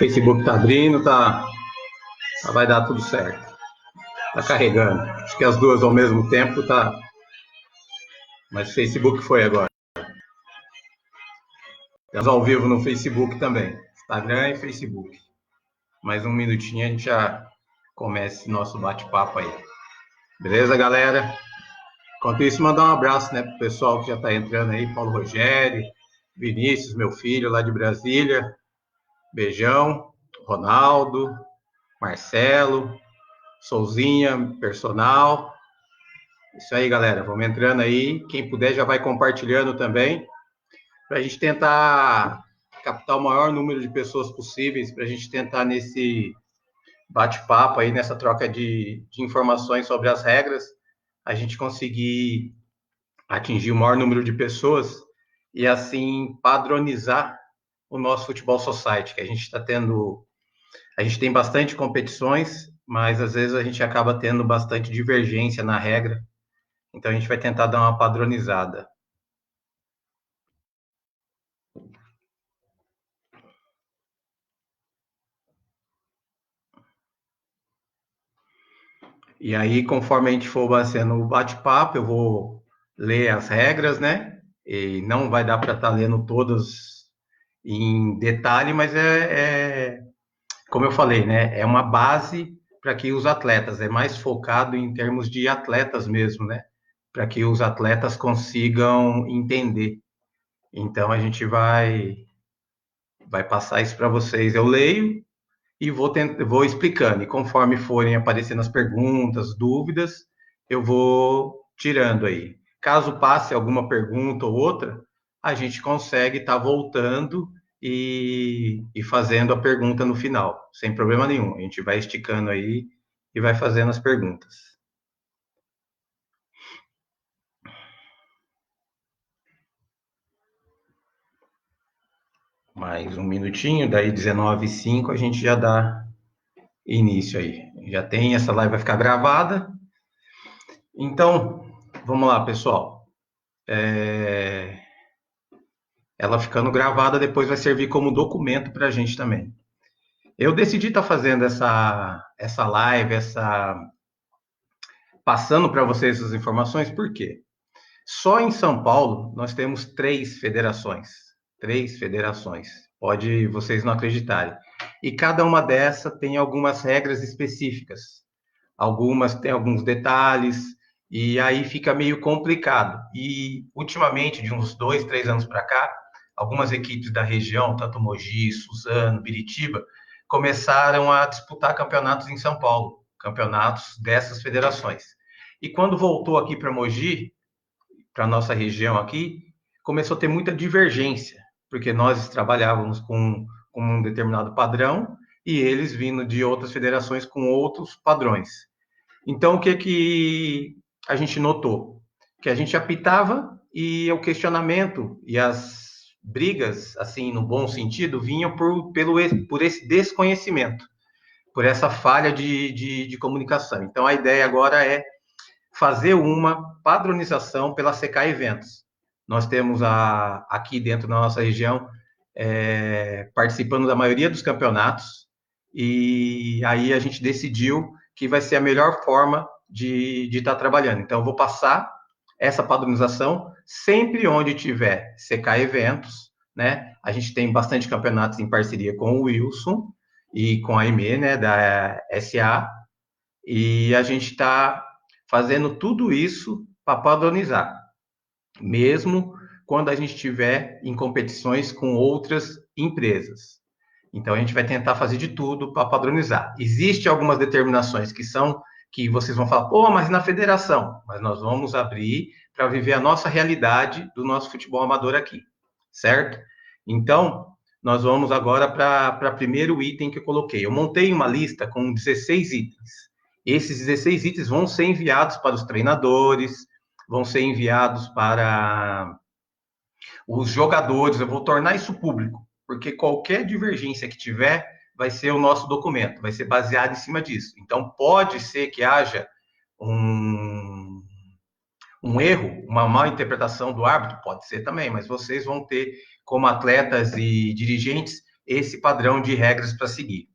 Facebook tá abrindo, vai dar tudo certo. Tá carregando. Acho que as duas ao mesmo tempo tá. Mas o Facebook foi agora. Estamos ao vivo no Facebook também. Instagram e Facebook. Mais um minutinho a gente já começa esse nosso bate-papo aí. Beleza, galera? Enquanto isso, mandar um abraço, né, pro pessoal que já tá entrando aí. Paulo Rogério, Vinícius, meu filho lá de Brasília. Beijão. Ronaldo, Marcelo, Souzinha, personal. Isso aí, galera. Vamos entrando aí. Quem puder já vai compartilhando também, para a gente tentar captar o maior número de pessoas possíveis, para a gente tentar nesse bate-papo aí, nessa troca de informações sobre as regras, a gente conseguir atingir o maior número de pessoas e assim padronizar o nosso Futebol Society, que a gente está tendo. A gente tem bastante competições, mas às vezes a gente acaba tendo bastante divergência na regra. Então a gente vai tentar dar uma padronizada. E aí, conforme a gente for fazendo o bate-papo, eu vou ler as regras, né? E não vai dar para estar lendo todas em detalhe, mas como eu falei, né? É uma base para que os atletas, é mais focado em termos de atletas mesmo, né? Para que os atletas consigam entender. Então a gente vai passar isso para vocês. Eu leio e vou explicando. E conforme forem aparecendo as perguntas, dúvidas, eu vou tirando aí. Caso passe alguma pergunta ou outra, a gente consegue estar voltando e fazendo a pergunta no final, sem problema nenhum. A gente vai esticando aí e vai fazendo as perguntas. Mais um minutinho, daí 19h05 a gente já dá início aí. Já tem, essa live vai ficar gravada. Então, vamos lá, pessoal. Ela ficando gravada depois vai servir como documento para a gente também. Eu decidi estar fazendo essa live, passando para vocês essas informações, por quê? Só em São Paulo nós temos 3 federações. 3 federações. Pode vocês não acreditarem. E cada uma dessas tem algumas regras específicas. Algumas têm alguns detalhes, e aí fica meio complicado. E ultimamente, de uns 2, 3 anos para cá, algumas equipes da região, tanto Mogi, Suzano, Biritiba, começaram a disputar campeonatos em São Paulo, campeonatos dessas federações. E quando voltou aqui para Mogi, para a nossa região aqui, começou a ter muita divergência, porque nós trabalhávamos com um determinado padrão e eles vindo de outras federações com outros padrões. Então, o que a gente notou? Que a gente apitava e o questionamento e as brigas, assim, no bom sentido, vinham por esse desconhecimento, por essa falha de comunicação. Então, a ideia agora é fazer uma padronização pela CK Eventos. Nós temos aqui dentro da nossa região participando da maioria dos campeonatos, e aí a gente decidiu que vai ser a melhor forma de estar trabalhando. Então, eu vou passar essa padronização sempre onde tiver CK Eventos, né? A gente tem bastante campeonatos em parceria com o Wilson e com a IME, né, da SA, e a gente está fazendo tudo isso para padronizar, mesmo quando a gente estiver em competições com outras empresas. Então, a gente vai tentar fazer de tudo para padronizar. Existem algumas determinações que vocês vão falar, pô, mas na federação. Mas nós vamos abrir para viver a nossa realidade do nosso futebol amador aqui, certo? Então, nós vamos agora para o primeiro item que eu coloquei. Eu montei uma lista com 16 itens. Esses 16 itens vão ser enviados para os treinadores, vão ser enviados para os jogadores. Eu vou tornar isso público, porque qualquer divergência que tiver vai ser o nosso documento, vai ser baseado em cima disso. Então, pode ser que haja um erro, uma má interpretação do árbitro, pode ser também, mas vocês vão ter, como atletas e dirigentes, esse padrão de regras para seguir.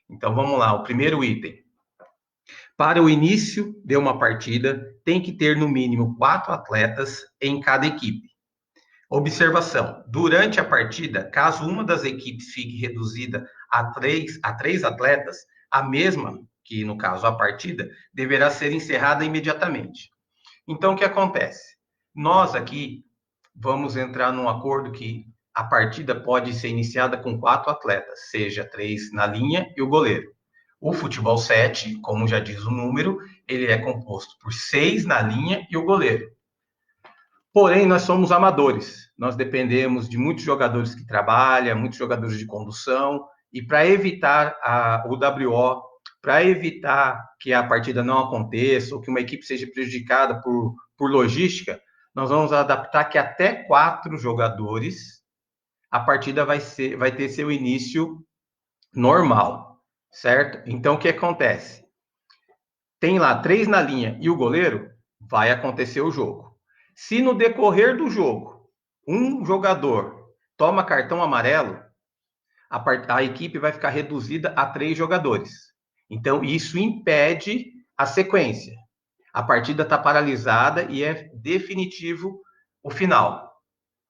Então, vamos lá, o primeiro item. Para o início de uma partida, tem que ter no mínimo 4 atletas em cada equipe. Observação: durante a partida, caso uma das equipes fique reduzida a três atletas, a mesma, que no caso a partida, deverá ser encerrada imediatamente. Então, o que acontece? Nós aqui vamos entrar num acordo que a partida pode ser iniciada com 4 atletas, seja 3 na linha e o goleiro. O futebol 7, como já diz o número, ele é composto por 6 na linha e o goleiro. Porém, nós somos amadores, nós dependemos de muitos jogadores que trabalham, muitos jogadores de condução, e para evitar o WO, para evitar que a partida não aconteça ou que uma equipe seja prejudicada por logística, nós vamos adaptar que até 4 jogadores a partida vai ter seu início normal, certo? Então, o que acontece? Tem lá 3 na linha e o goleiro, vai acontecer o jogo. Se no decorrer do jogo um jogador toma cartão amarelo, a equipe vai ficar reduzida a 3 jogadores. Então, isso impede a sequência. A partida está paralisada e é definitivo o final,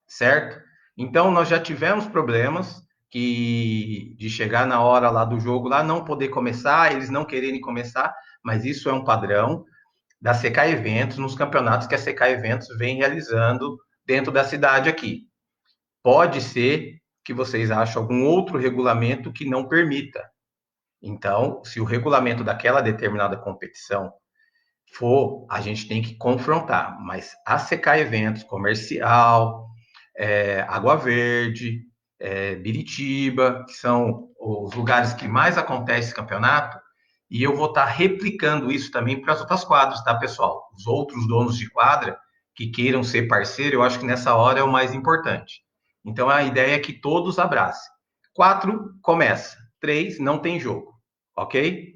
certo? Então, nós já tivemos problemas de chegar na hora lá do jogo, lá não poder começar, eles não quererem começar, mas isso é um padrão da CK Eventos, nos campeonatos que a CK Eventos vem realizando dentro da cidade aqui. Pode ser que vocês achem algum outro regulamento que não permita. Então, se o regulamento daquela determinada competição for, a gente tem que confrontar. Mas a CK Eventos, Comercial, Água Verde, Biritiba, que são os lugares que mais acontece esse campeonato, e eu vou estar replicando isso também para as outras quadras, tá, pessoal? Os outros donos de quadra que queiram ser parceiro, eu acho que nessa hora é o mais importante. Então, a ideia é que todos abracem. 4, começa. 3, não tem jogo. Ok?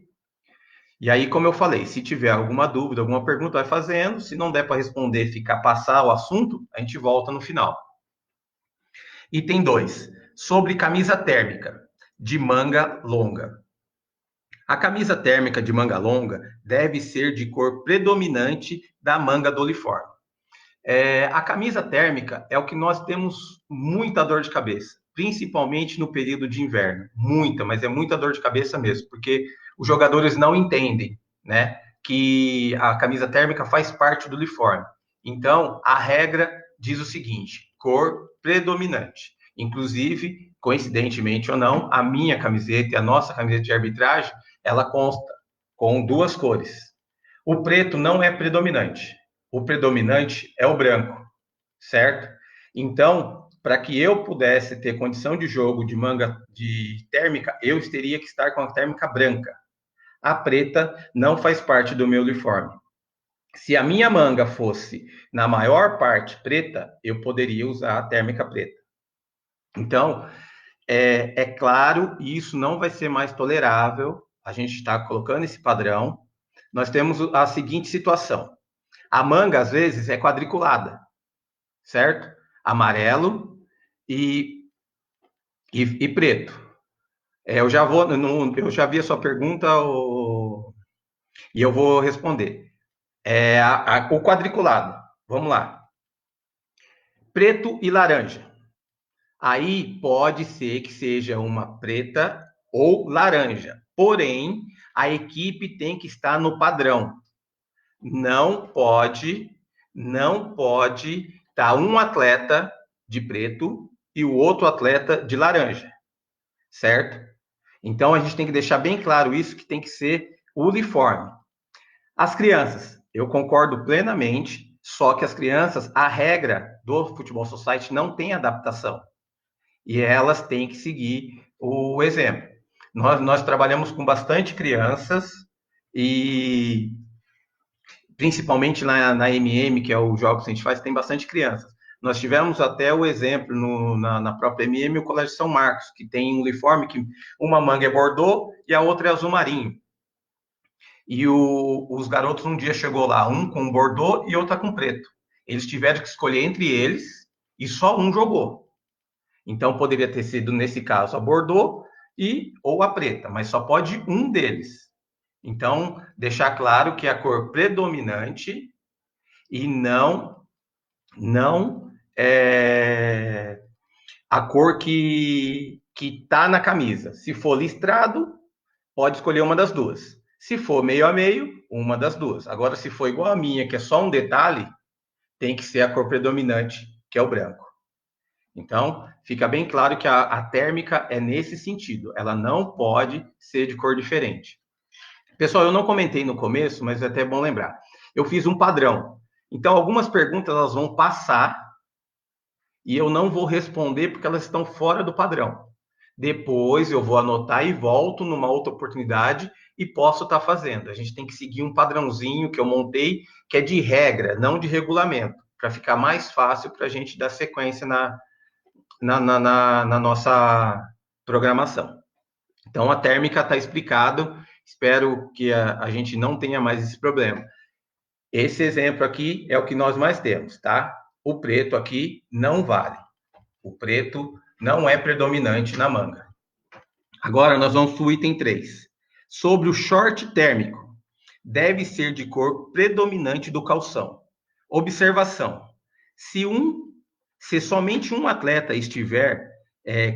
E aí, como eu falei, se tiver alguma dúvida, alguma pergunta, vai fazendo. Se não der para responder, passar o assunto, a gente volta no final. Item 2. Sobre camisa térmica de manga longa. A camisa térmica de manga longa deve ser de cor predominante da manga do uniforme. A camisa térmica é o que nós temos muita dor de cabeça, principalmente no período de inverno. Muita, mas é muita dor de cabeça mesmo, porque os jogadores não entendem, né, que a camisa térmica faz parte do uniforme. Então, a regra diz o seguinte: cor predominante. Inclusive, coincidentemente ou não, a minha camiseta e a nossa camiseta de arbitragem, ela consta com 2 cores. O preto não é predominante. O predominante é o branco, certo? Então, para que eu pudesse ter condição de jogo de manga de térmica, eu teria que estar com a térmica branca. A preta não faz parte do meu uniforme. Se a minha manga fosse, na maior parte, preta, eu poderia usar a térmica preta. Então, é claro, isso não vai ser mais tolerável. A gente está colocando esse padrão. Nós temos a seguinte situação. A manga, às vezes, é quadriculada, certo? Amarelo e preto. Eu já vi a sua pergunta e eu vou responder. O quadriculado, vamos lá. Preto e laranja. Aí pode ser que seja uma preta ou laranja. Porém, a equipe tem que estar no padrão. Não pode estar um atleta de preto e o outro atleta de laranja, certo? Então a gente tem que deixar bem claro isso, que tem que ser uniforme. As crianças, eu concordo plenamente, só que as crianças, a regra do Futebol Society não tem adaptação. E elas têm que seguir o exemplo. Nós trabalhamos com bastante crianças e principalmente na MM, que é o jogo que a gente faz, tem bastante crianças. Nós tivemos até o exemplo na própria MM, o Colégio São Marcos, que tem um uniforme que uma manga é bordô e a outra é azul marinho. E os garotos um dia chegou lá, um com bordô e outra com preto. Eles tiveram que escolher entre eles e só um jogou. Então, poderia ter sido, nesse caso, a Bordeaux ou a preta, mas só pode um deles. Então, deixar claro que é a cor predominante e não é a cor que está na camisa. Se for listrado, pode escolher uma das duas. Se for meio a meio, uma das duas. Agora, se for igual a minha, que é só um detalhe, tem que ser a cor predominante, que é o branco. Então, fica bem claro que a térmica é nesse sentido. Ela não pode ser de cor diferente. Pessoal, eu não comentei no começo, mas é até bom lembrar. Eu fiz um padrão. Então, algumas perguntas elas vão passar e eu não vou responder porque elas estão fora do padrão. Depois eu vou anotar e volto numa outra oportunidade e posso estar fazendo. A gente tem que seguir um padrãozinho que eu montei, que é de regra, não de regulamento, para ficar mais fácil para a gente dar sequência na nossa programação. Então, a térmica está explicado. Espero que a gente não tenha mais esse problema. Esse exemplo aqui é o que nós mais temos, tá? O preto aqui não vale. O preto não é predominante na manga. Agora, nós vamos para o item 3. Sobre o short térmico, deve ser de cor predominante do calção. Observação: se somente um atleta estiver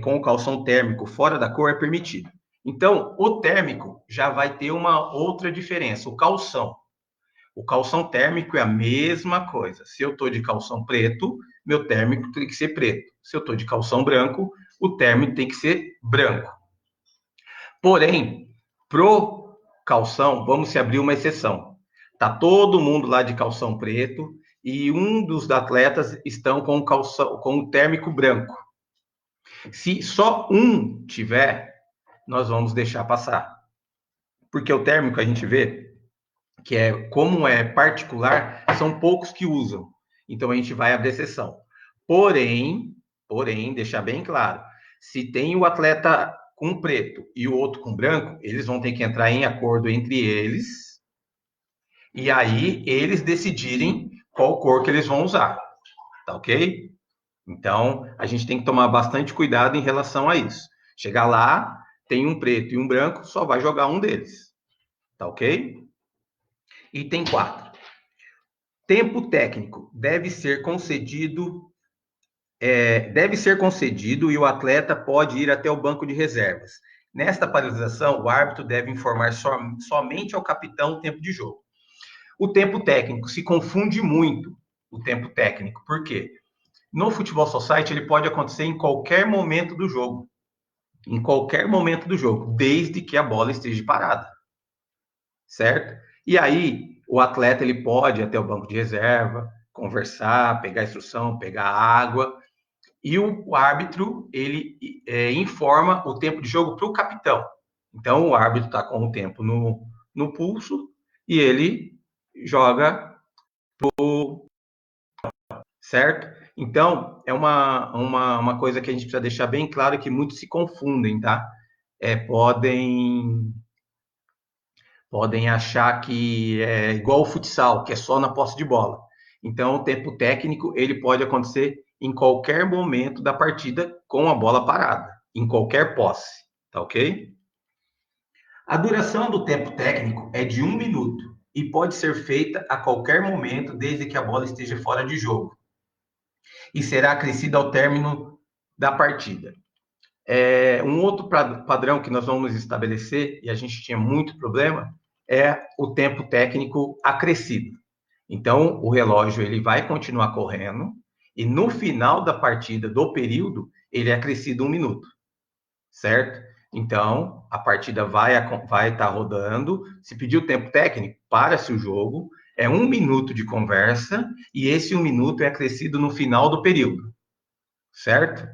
com o calção térmico fora da cor, é permitido. Então, o térmico já vai ter uma outra diferença, o calção. O calção térmico é a mesma coisa. Se eu estou de calção preto, meu térmico tem que ser preto. Se eu estou de calção branco, o térmico tem que ser branco. Porém, pro calção, vamos se abrir uma exceção. Tá todo mundo lá de calção preto e um dos atletas estão com o térmico branco. Se só um tiver, nós vamos deixar passar. Porque o térmico a gente vê que como é particular, são poucos que usam. Então a gente vai abrir exceção. Porém, deixar bem claro, se tem o atleta com preto e o outro com branco, eles vão ter que entrar em acordo entre eles e aí eles decidirem qual cor que eles vão usar. Tá ok? Então, a gente tem que tomar bastante cuidado em relação a isso. Chegar lá, tem um preto e um branco, só vai jogar um deles. Tá ok? Item 4. Tempo técnico deve ser concedido e o atleta pode ir até o banco de reservas. Nesta paralisação, o árbitro deve informar somente ao capitão o tempo de jogo. O tempo técnico se confunde muito, o tempo técnico. Por quê? No Futebol Society, ele pode acontecer em qualquer momento do jogo. Em qualquer momento do jogo, desde que a bola esteja parada. Certo? E aí, o atleta ele pode ir até o banco de reserva, conversar, pegar instrução, pegar água, e o árbitro ele informa o tempo de jogo para o capitão. Então, o árbitro está com o tempo no pulso e ele joga certo? Então, é uma coisa que a gente precisa deixar bem claro que muitos se confundem, tá? Podem achar que é igual o futsal, que é só na posse de bola. Então, o tempo técnico ele pode acontecer em qualquer momento da partida com a bola parada, em qualquer posse, tá ok? A duração do tempo técnico é de 1 minuto e pode ser feita a qualquer momento, desde que a bola esteja fora de jogo, e será acrescida ao término da partida. Um outro padrão que nós vamos estabelecer, e a gente tinha muito problema, é o tempo técnico acrescido. Então, o relógio ele vai continuar correndo e no final da partida, do período, ele é acrescido 1 minuto, certo? Então, a partida vai estar rodando. Se pedir o tempo técnico, para-se o jogo, é 1 minuto de conversa e esse 1 minuto é acrescido no final do período, certo?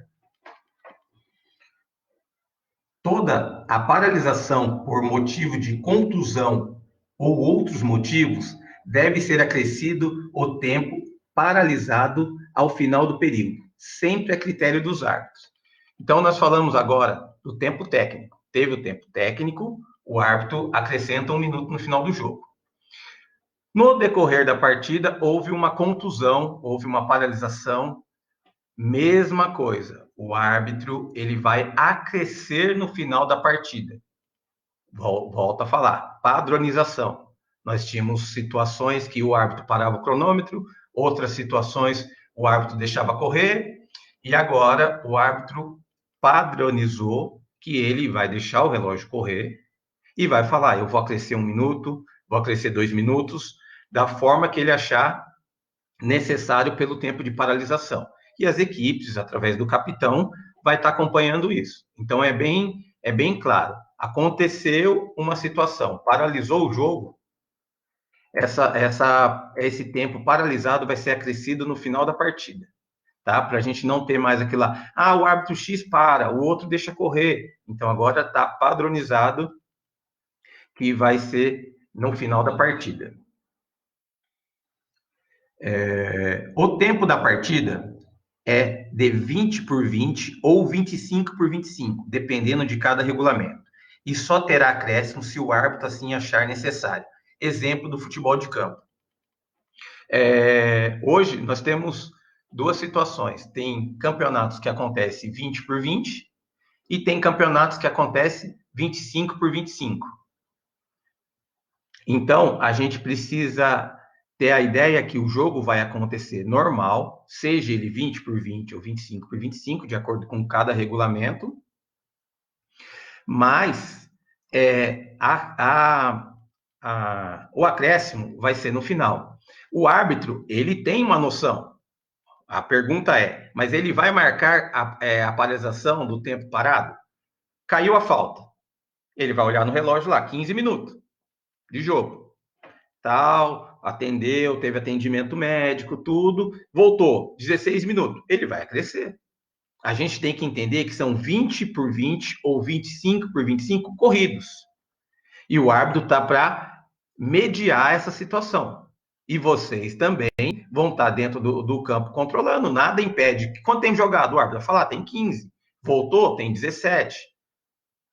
Toda a paralisação por motivo de contusão ou outros motivos deve ser acrescido o tempo paralisado ao final do período, sempre a critério dos árbitros. Então, nós falamos agora do tempo técnico. Teve o tempo técnico, o árbitro acrescenta 1 minuto no final do jogo. No decorrer da partida, houve uma contusão, houve uma paralisação, mesma coisa. o árbitro ele vai acrescer no final da partida. Volto a falar, padronização. Nós tínhamos situações que o árbitro parava o cronômetro, outras situações o árbitro deixava correr, e agora o árbitro padronizou que ele vai deixar o relógio correr e vai falar, eu vou acrescer 1 minuto, vou acrescer 2 minutos, da forma que ele achar necessário pelo tempo de paralisação. E as equipes, através do capitão, vai estar acompanhando isso. Então, é bem claro. Aconteceu uma situação, paralisou o jogo, esse tempo paralisado vai ser acrescido no final da partida, tá? Para a gente não ter mais aquilo lá, o árbitro X para, o outro deixa correr. Então, agora está padronizado que vai ser no final da partida. O tempo da partida é de 20 por 20 ou 25 por 25, dependendo de cada regulamento. E só terá acréscimo se o árbitro assim achar necessário. Exemplo do futebol de campo. Hoje nós temos duas situações. Tem campeonatos que acontecem 20 por 20 e tem campeonatos que acontecem 25 por 25. Então, a gente precisa ter a ideia que o jogo vai acontecer normal, seja ele 20 por 20 ou 25 por 25, de acordo com cada regulamento, mas o acréscimo vai ser no final. O árbitro, ele tem uma noção. A pergunta é, mas ele vai marcar a paralisação do tempo parado? Caiu a falta. Ele vai olhar no relógio lá, 15 minutos de jogo. Tal, atendeu, teve atendimento médico, tudo, voltou, 16 minutos, ele vai acrescer. A gente tem que entender que são 20 por 20 ou 25 por 25 corridos. E o árbitro está para mediar essa situação. E vocês também vão estar dentro do campo controlando, nada impede. Quanto tem jogado? O árbitro vai falar, tem 15. Voltou, tem 17.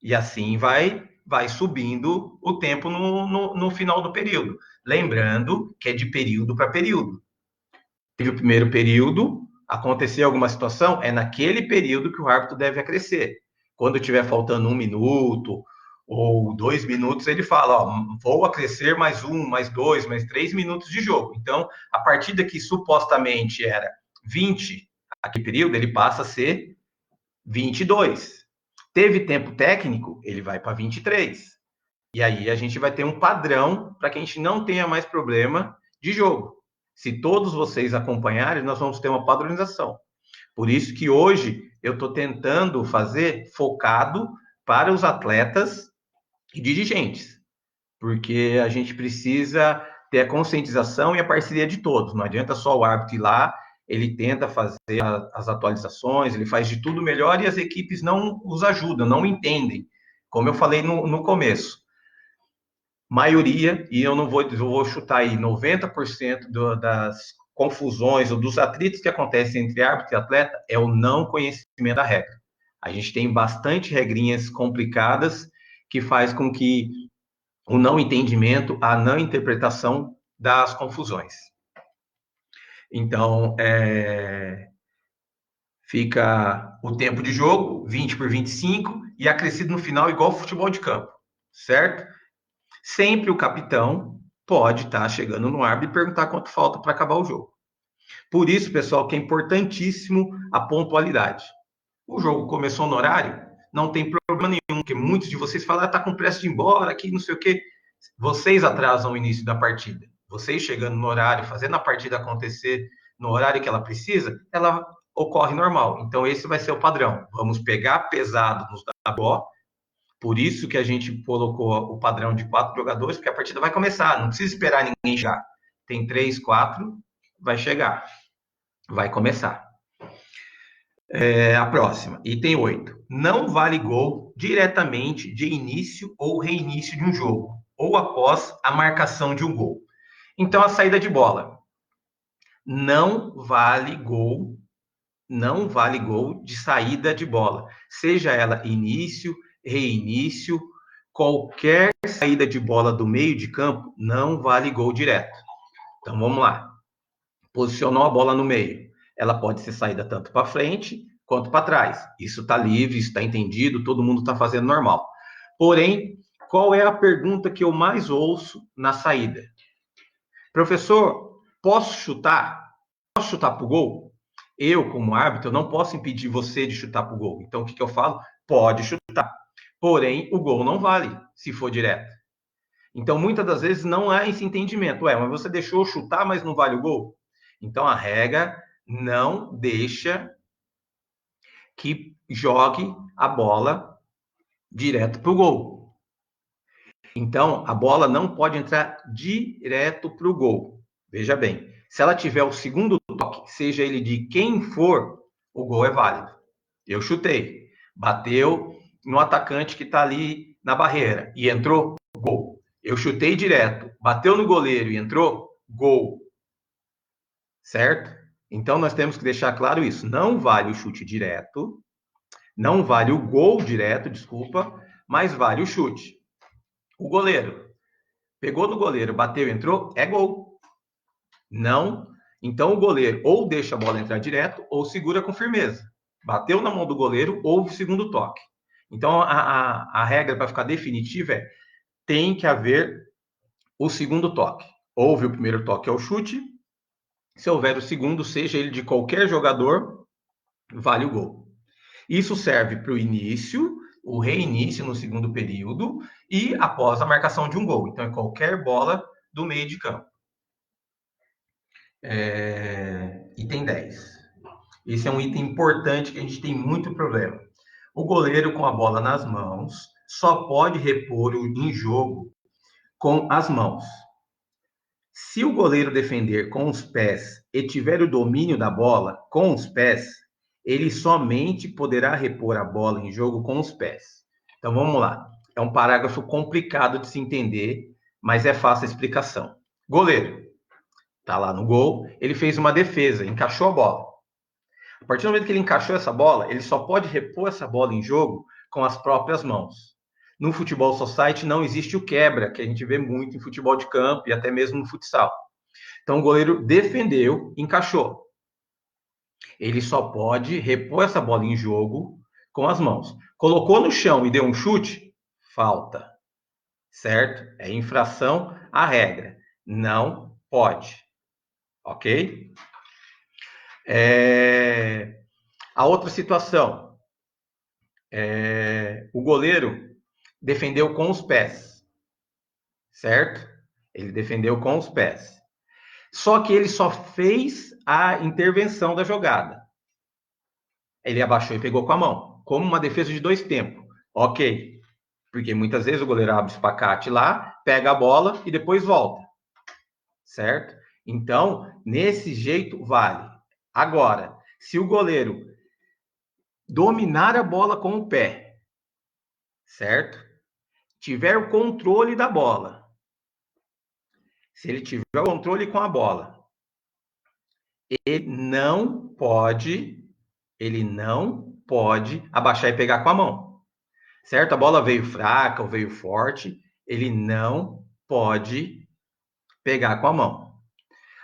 E assim vai subindo o tempo no final do período. Lembrando que é de período para período. Teve o primeiro período, aconteceu alguma situação, é naquele período que o árbitro deve acrescer. Quando estiver faltando 1 minuto ou 2 minutos, ele fala, vou acrescer mais 1, mais 2, mais 3 minutos de jogo. Então, a partida que supostamente era 20, aquele período, ele passa a ser 22. Teve tempo técnico, ele vai para 23. E aí a gente vai ter um padrão para que a gente não tenha mais problema de jogo. Se todos vocês acompanharem, nós vamos ter uma padronização. Por isso que hoje eu estou tentando fazer focado para os atletas e dirigentes. Porque a gente precisa ter a conscientização e a parceria de todos. Não adianta só o árbitro ir lá, ele tenta fazer as atualizações, ele faz de tudo melhor e as equipes não os ajudam, não entendem. Como eu falei no começo, maioria, e eu vou chutar aí, 90% das confusões ou dos atritos que acontecem entre árbitro e atleta é o não conhecimento da regra. A gente tem bastante regrinhas complicadas que faz com que o não entendimento, a não interpretação das confusões. Então, fica o tempo de jogo, 20 por 25, e acrescido no final igual futebol de campo, certo? Sempre o capitão pode estar chegando no árbitro e perguntar quanto falta para acabar o jogo. Por isso, pessoal, que é importantíssimo a pontualidade. O jogo começou no horário, não tem problema nenhum, porque muitos de vocês falam, está com pressa de ir embora, aqui não sei o quê. Vocês atrasam o início da partida. Vocês chegando no horário, fazendo a partida acontecer no horário que ela precisa, ela ocorre normal. Então, esse vai ser o padrão. Vamos pegar pesado nos WO. Por isso que a gente colocou o padrão de 4 jogadores, porque a partida vai começar. Não precisa esperar ninguém chegar. Tem 3, 4, vai chegar. Vai começar. A próxima, item 8. Não vale gol diretamente de início ou reinício de um jogo, ou após a marcação de um gol. Então, a saída de bola. Não vale gol de saída de bola. Seja ela início, reinício, qualquer saída de bola do meio de campo não vale gol direto. Então, vamos lá. Posicionou a bola no meio. Ela pode ser saída tanto para frente quanto para trás. Isso está livre, isso está entendido, todo mundo está fazendo normal. Porém, qual é a pergunta que eu mais ouço na saída? Professor, posso chutar? Posso chutar para o gol? Eu, como árbitro, não posso impedir você de chutar para o gol. Então, o que eu falo? Pode chutar. Porém, o gol não vale se for direto. Então, muitas das vezes não há esse entendimento. Mas você deixou chutar, mas não vale o gol? Então, a regra não deixa que jogue a bola direto para o gol. Então, a bola não pode entrar direto para o gol. Veja bem, se ela tiver o segundo toque, seja ele de quem for, o gol é válido. Eu chutei, bateu no atacante que está ali na barreira e entrou, gol. Eu chutei direto, bateu no goleiro e entrou, gol. Certo? Então, nós temos que deixar claro isso. Não vale o chute direto, não vale o gol direto, desculpa, mas vale o chute. O goleiro pegou no goleiro, bateu, entrou, é gol. Não. Então o goleiro ou deixa a bola entrar direto ou segura com firmeza. Bateu na mão do goleiro, houve o segundo toque. Então a regra para ficar definitiva é: tem que haver o segundo toque. Houve o primeiro toque ao chute. Se houver o segundo, seja ele de qualquer jogador, vale o gol. Isso serve para o início, o reinício no segundo período e após a marcação de um gol. Então, é qualquer bola do meio de campo. Item 10. Esse é um item importante que a gente tem muito problema. O goleiro com a bola nas mãos só pode repor o em jogo com as mãos. Se o goleiro defender com os pés e tiver o domínio da bola com os pés, ele somente poderá repor a bola em jogo com os pés. Então vamos lá. É um parágrafo complicado de se entender, mas é fácil a explicação. Goleiro, tá lá no gol, ele fez uma defesa, encaixou a bola. A partir do momento que ele encaixou essa bola, ele só pode repor essa bola em jogo com as próprias mãos. No futebol society não existe o quebra, que a gente vê muito em futebol de campo e até mesmo no futsal. Então o goleiro defendeu, encaixou. Ele só pode repor essa bola em jogo com as mãos. Colocou no chão e deu um chute, falta. Certo? É infração à regra. Não pode. Ok? A outra situação. O goleiro defendeu com os pés. Certo? Ele defendeu com os pés. Só que ele só fez a intervenção da jogada. Ele abaixou e pegou com a mão, como uma defesa de dois tempos. Ok, porque muitas vezes o goleiro abre o espacate lá, pega a bola e depois volta. Certo? Então, nesse jeito, vale. Agora, se o goleiro dominar a bola com o pé, certo? Tiver o controle da bola. Se ele tiver o controle com a bola, ele não pode abaixar e pegar com a mão. Certo? A bola veio fraca ou veio forte, ele não pode pegar com a mão.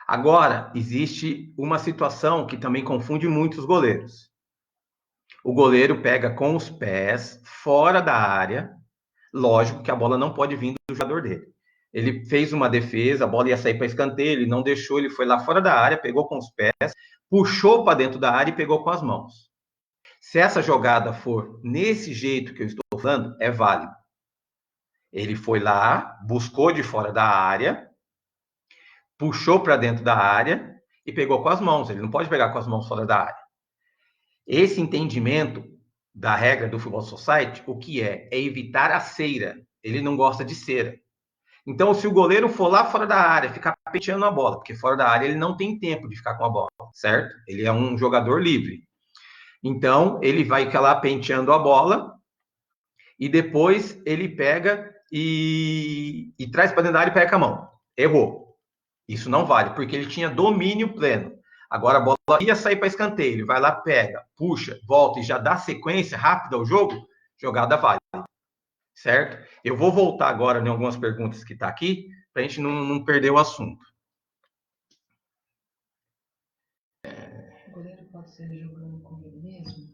Agora, existe uma situação que também confunde muito os goleiros. O goleiro pega com os pés fora da área, lógico que a bola não pode vir do jogador dele. Ele fez uma defesa, a bola ia sair para escanteio, ele não deixou, ele foi lá fora da área, pegou com os pés, puxou para dentro da área e pegou com as mãos. Se essa jogada for nesse jeito que eu estou falando, é válido. Ele foi lá, buscou de fora da área, puxou para dentro da área e pegou com as mãos. Ele não pode pegar com as mãos fora da área. Esse entendimento da regra do Futebol Society, o que é? É evitar a cera. Ele não gosta de cera. Então, se o goleiro for lá fora da área, ficar penteando a bola, porque fora da área ele não tem tempo de ficar com a bola, certo? Ele é um jogador livre. Então, ele vai lá penteando a bola e depois ele pega e traz para dentro da área e pega com a mão. Errou. Isso não vale, porque ele tinha domínio pleno. Agora a bola ia sair para escanteio, ele vai lá, pega, puxa, volta e já dá sequência rápida ao jogo, jogada vale. Certo? Eu vou voltar agora em algumas perguntas que está aqui, para a gente não perder o assunto. O goleiro pode ser jogando com ele mesmo?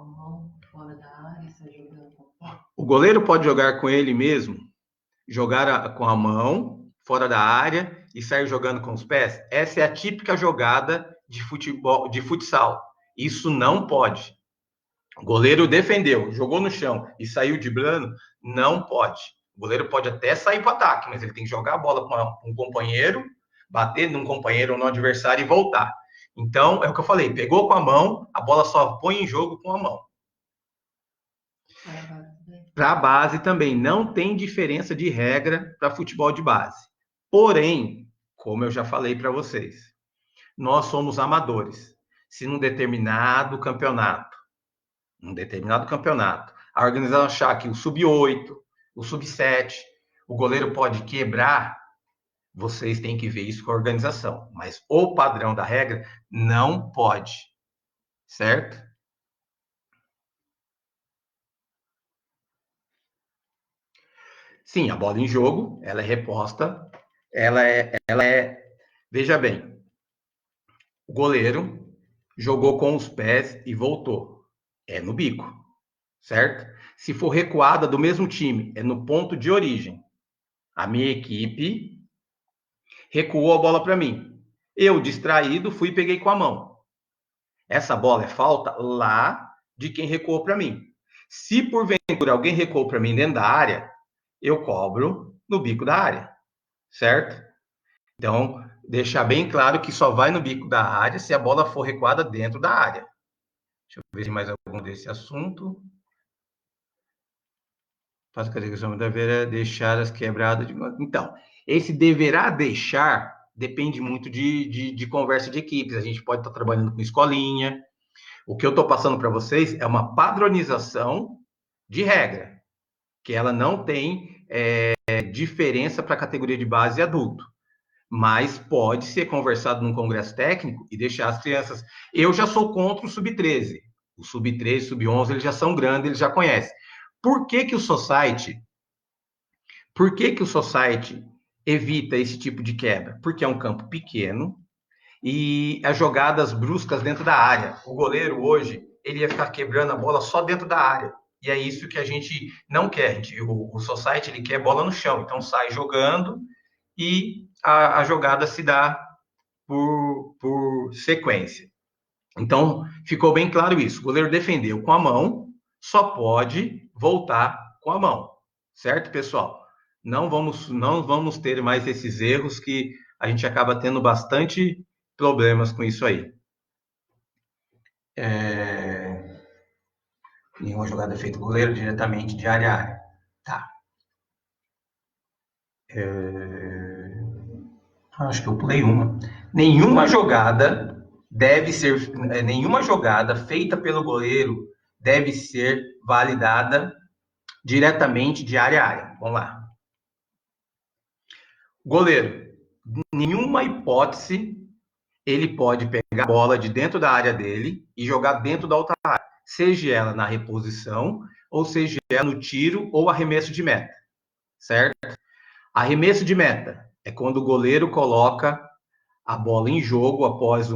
a mão fora da área, sai jogando com a mão. O goleiro pode jogar com ele mesmo, jogar com a mão fora da área e sair jogando com os pés? Essa é a típica jogada de futebol, de futsal. Isso não pode. O goleiro defendeu, jogou no chão e saiu driblando, não pode. O goleiro pode até sair para o ataque, mas ele tem que jogar a bola com um companheiro, bater num companheiro ou no adversário e voltar. Então, é o que eu falei, pegou com a mão, a bola só põe em jogo com a mão. Para a base também, não tem diferença de regra para futebol de base. Porém, como eu já falei para vocês, nós somos amadores. Se num determinado campeonato, a organização achar que o sub-8, o sub-7, o goleiro pode quebrar, vocês têm que ver isso com a organização. Mas o padrão da regra não pode, certo? Sim, a bola em jogo, ela é reposta, veja bem, o goleiro jogou com os pés e voltou, é no bico, certo? Se for recuada do mesmo time, é no ponto de origem. A minha equipe recuou a bola para mim. Eu, distraído, fui e peguei com a mão. Essa bola é falta lá de quem recuou para mim. Se porventura alguém recuou para mim dentro da área, eu cobro no bico da área, certo? Então, deixar bem claro que só vai no bico da área se a bola for recuada dentro da área. Deixa eu ver se mais algum desse assunto. Faz a categoria deverá deixar as quebradas de... Então, esse deverá deixar depende muito de conversa de equipes. A gente pode estar trabalhando com escolinha. O que eu estou passando para vocês é uma padronização de regra, que ela não tem diferença para a categoria de base e adulto. Mas pode ser conversado num congresso técnico e deixar as crianças... Eu já sou contra o sub-13. O sub-13, sub-11, eles já são grandes, eles já conhecem. Por que que o society evita esse tipo de quebra? Porque é um campo pequeno e as jogadas bruscas dentro da área. O goleiro hoje, ele ia ficar quebrando a bola só dentro da área. E é isso que a gente não quer. O society, ele quer bola no chão. Então sai jogando e a jogada se dá por sequência. Então, ficou bem claro isso. O goleiro defendeu com a mão, só pode voltar com a mão. Certo, pessoal? Não vamos ter mais esses erros que a gente acaba tendo bastante problemas com isso aí. Nenhuma jogada feita o goleiro diretamente de área a área. Tá. Acho que eu pulei uma. Nenhuma jogada feita pelo goleiro deve ser validada diretamente de área a área. Vamos lá. Goleiro, nenhuma hipótese ele pode pegar a bola de dentro da área dele e jogar dentro da outra área, seja ela na reposição ou seja ela no tiro ou arremesso de meta, certo? Arremesso de meta é quando o goleiro coloca a bola em jogo após a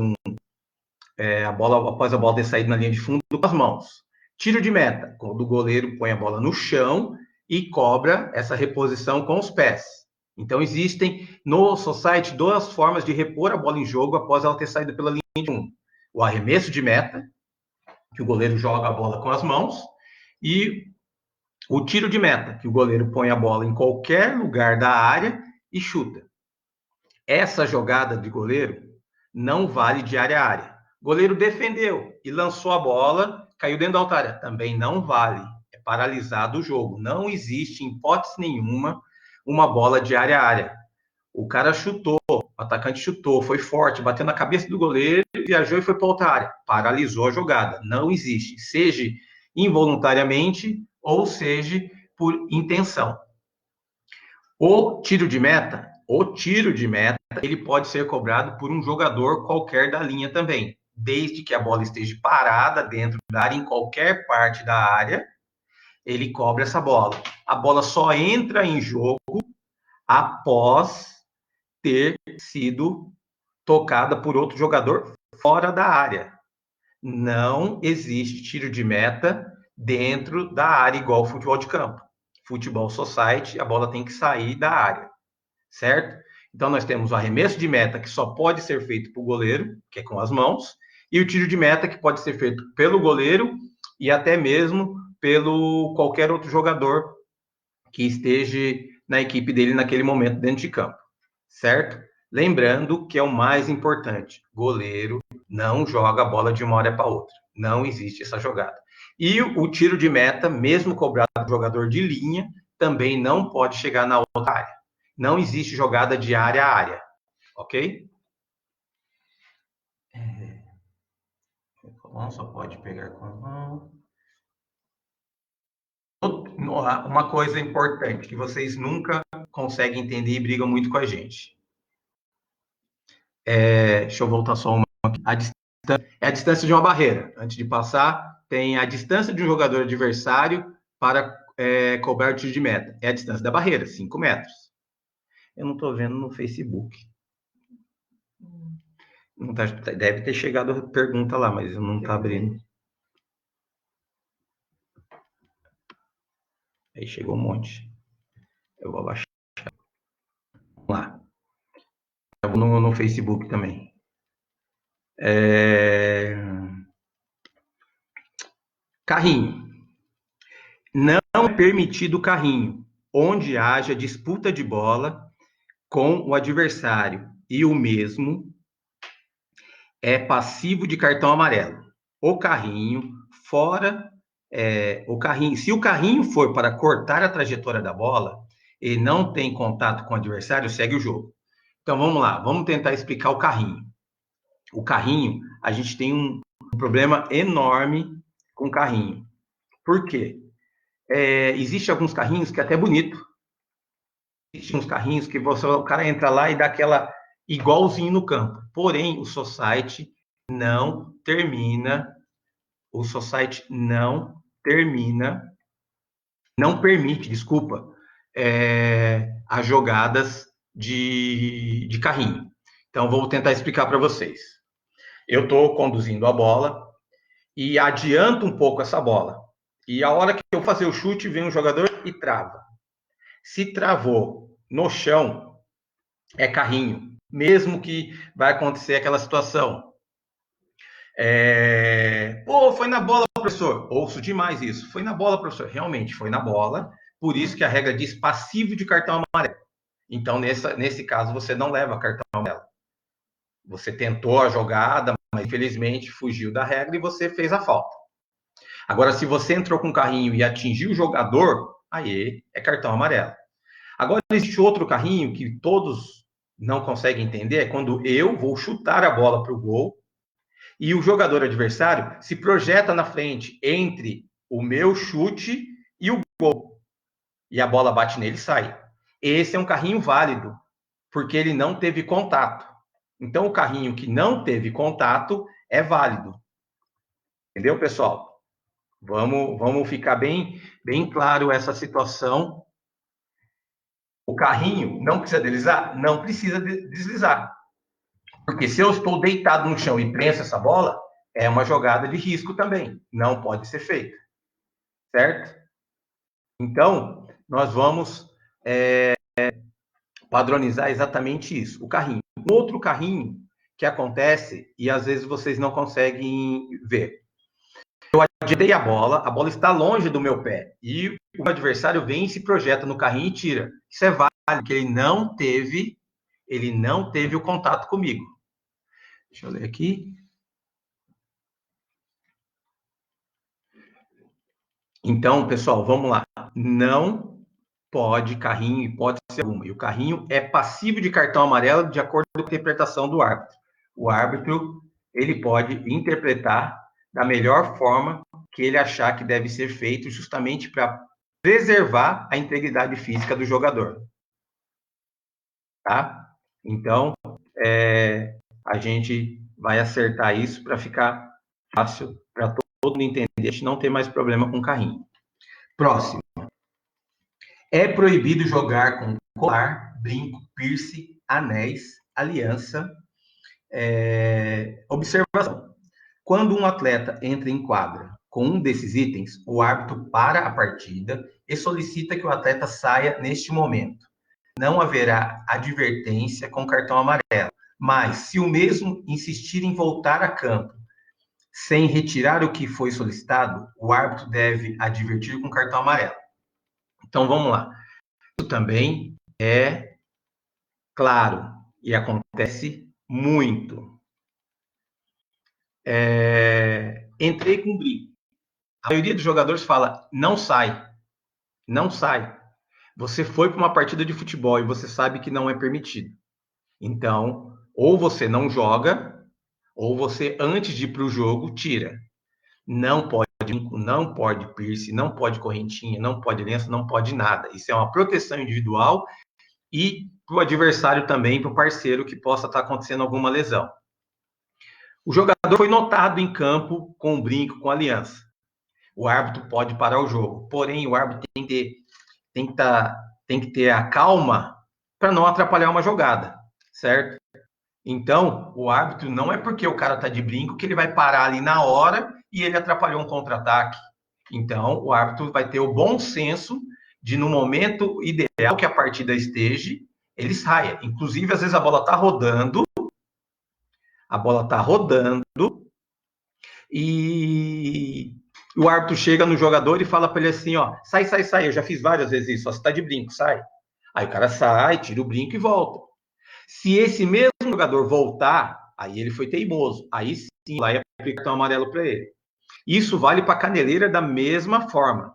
bola ter saído na linha de fundo com as mãos. Tiro de meta, quando o goleiro põe a bola no chão e cobra essa reposição com os pés. Então, existem no society duas formas de repor a bola em jogo após ela ter saído pela linha de fundo. O arremesso de meta, que o goleiro joga a bola com as mãos, e o tiro de meta, que o goleiro põe a bola em qualquer lugar da área e chuta. Essa jogada de goleiro não vale de área a área. O goleiro defendeu e lançou a bola, caiu dentro da outra área. Também não vale. É paralisado o jogo. Não existe, em hipótese nenhuma, uma bola de área a área. O cara chutou, o atacante chutou, foi forte, bateu na cabeça do goleiro, viajou e foi para outra área. Paralisou a jogada. Não existe. Seja involuntariamente ou seja por intenção. O tiro de meta, ele pode ser cobrado por um jogador qualquer da linha também, desde que a bola esteja parada dentro da área, em qualquer parte da área, ele cobra essa bola. A bola só entra em jogo após ter sido tocada por outro jogador fora da área. Não existe tiro de meta dentro da área igual futebol de campo. Futebol society, a bola tem que sair da área, certo? Então, nós temos o arremesso de meta, que só pode ser feito por goleiro, que é com as mãos, e o tiro de meta, que pode ser feito pelo goleiro e até mesmo pelo qualquer outro jogador que esteja na equipe dele naquele momento dentro de campo, certo? Lembrando que é o mais importante, goleiro não joga a bola de uma hora para outra. Não existe essa jogada. E o tiro de meta, mesmo cobrado do jogador de linha, também não pode chegar na outra área. Não existe jogada de área a área, ok? Só pode pegar com a mão. Uma coisa importante que vocês nunca conseguem entender e brigam muito com a gente. Deixa eu voltar só uma. A distância é a distância de uma barreira. Antes de passar, tem a distância de um jogador adversário para cobrar o tiro de meta. É a distância da barreira, 5 metros. Eu não estou vendo no Facebook. Não tá, deve ter chegado a pergunta lá, mas não está abrindo. Aí chegou um monte. Eu vou abaixar. Vamos lá. Eu vou no Facebook também. Carrinho. Não é permitido carrinho, onde haja disputa de bola com o adversário e o mesmo é passivo de cartão amarelo. O carrinho fora, se o carrinho for para cortar a trajetória da bola e não tem contato com o adversário, segue o jogo. Então vamos lá, vamos tentar explicar o carrinho. O carrinho, a gente tem um problema enorme com o carrinho. Por quê? Existem alguns carrinhos que é até bonito. Existem uns carrinhos que o cara entra lá e dá aquela igualzinho no campo. Porém, o society não termina, não permite, desculpa, as jogadas de carrinho. Então, vou tentar explicar para vocês. Eu estou conduzindo a bola e adianto um pouco essa bola. E a hora que eu fazer o chute, vem um jogador e trava. Se travou no chão, é carrinho. Mesmo que vai acontecer aquela situação. Foi na bola, professor. Ouço demais isso. Foi na bola, professor. Realmente, foi na bola. Por isso que a regra diz passivo de cartão amarelo. Então, nesse caso, você não leva cartão amarelo. Você tentou a jogada, mas infelizmente fugiu da regra e você fez a falta. Agora, se você entrou com o carrinho e atingiu o jogador, aí é cartão amarelo. Agora, existe outro carrinho que todos não conseguem entender, é quando eu vou chutar a bola para o gol e o jogador adversário se projeta na frente entre o meu chute e o gol. E a bola bate nele e sai. Esse é um carrinho válido, porque ele não teve contato. Então, o carrinho que não teve contato é válido. Entendeu, pessoal? Vamos ficar bem claro essa situação. O carrinho não precisa deslizar? Não precisa deslizar. Porque se eu estou deitado no chão e prenso essa bola, é uma jogada de risco também. Não pode ser feita. Certo? Então, nós vamos padronizar exatamente isso. O carrinho. Outro carrinho que acontece, e às vezes vocês não conseguem ver. Eu adiantei a bola está longe do meu pé. E o adversário vem e se projeta no carrinho e tira. Isso é válido, porque ele não teve o contato comigo. Deixa eu ler aqui. Então, pessoal, vamos lá. Não pode carrinho, hipótese alguma. E o carrinho é passivo de cartão amarelo de acordo com a interpretação do árbitro. O árbitro, ele pode interpretar da melhor forma que ele achar que deve ser feito, justamente para preservar a integridade física do jogador. Tá? Então, a gente vai acertar isso para ficar fácil para todo mundo entender, a gente não ter mais problema com carrinho. Próximo. É proibido jogar com colar, brinco, piercing, anéis, aliança. Observação. Quando um atleta entra em quadra com um desses itens, o árbitro para a partida e solicita que o atleta saia neste momento. Não haverá advertência com cartão amarelo, mas se o mesmo insistir em voltar a campo sem retirar o que foi solicitado, o árbitro deve advertir com cartão amarelo. Então vamos lá. Isso também é claro e acontece muito. Entrei com brinco. A maioria dos jogadores fala, não sai, não sai. Você foi para uma partida de futebol e você sabe que não é permitido. Então, ou você não joga, ou você, antes de ir para o jogo, tira. Não pode brinco, não pode piercing, não pode correntinha, não pode lenço, não pode nada. Isso é uma proteção individual e para o adversário também, para o parceiro que possa estar acontecendo alguma lesão. O jogador foi notado em campo com um brinco, com aliança. O árbitro pode parar o jogo, porém o árbitro tem que ter a calma para não atrapalhar uma jogada, certo? Então, o árbitro não é porque o cara está de brinco que ele vai parar ali na hora e ele atrapalhou um contra-ataque. Então, o árbitro vai ter o bom senso de, no momento ideal que a partida esteja, ele saia. Inclusive, às vezes a bola está rodando e o árbitro chega no jogador e fala para ele assim, ó, sai, sai, sai, eu já fiz várias vezes isso, ó, você tá de brinco, sai. Aí o cara sai, tira o brinco e volta. Se esse mesmo jogador voltar, aí ele foi teimoso, aí sim, lá ia aplicar cartão amarelo para ele. Isso vale para a caneleira da mesma forma,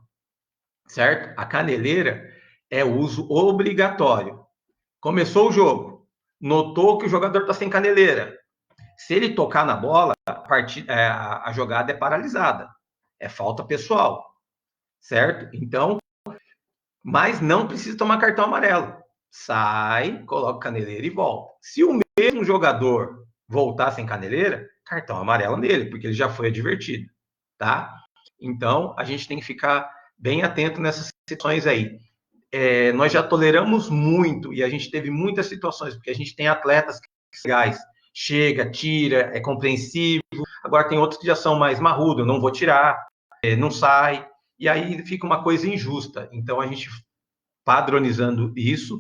certo? A caneleira é uso obrigatório. Começou o jogo, notou que o jogador está sem caneleira. Se ele tocar na bola, a jogada é paralisada. É falta pessoal, certo? Então, mas não precisa tomar cartão amarelo. Sai, coloca caneleira e volta. Se o mesmo jogador voltar sem caneleira, cartão amarelo nele, porque ele já foi advertido, tá? Então, a gente tem que ficar bem atento nessas situações aí. Nós já toleramos muito e a gente teve muitas situações, porque a gente tem atletas legais, chega, tira, é compreensivo. Agora tem outros que já são mais marrudos, não vou tirar, não sai, e aí fica uma coisa injusta. Então a gente padronizando isso,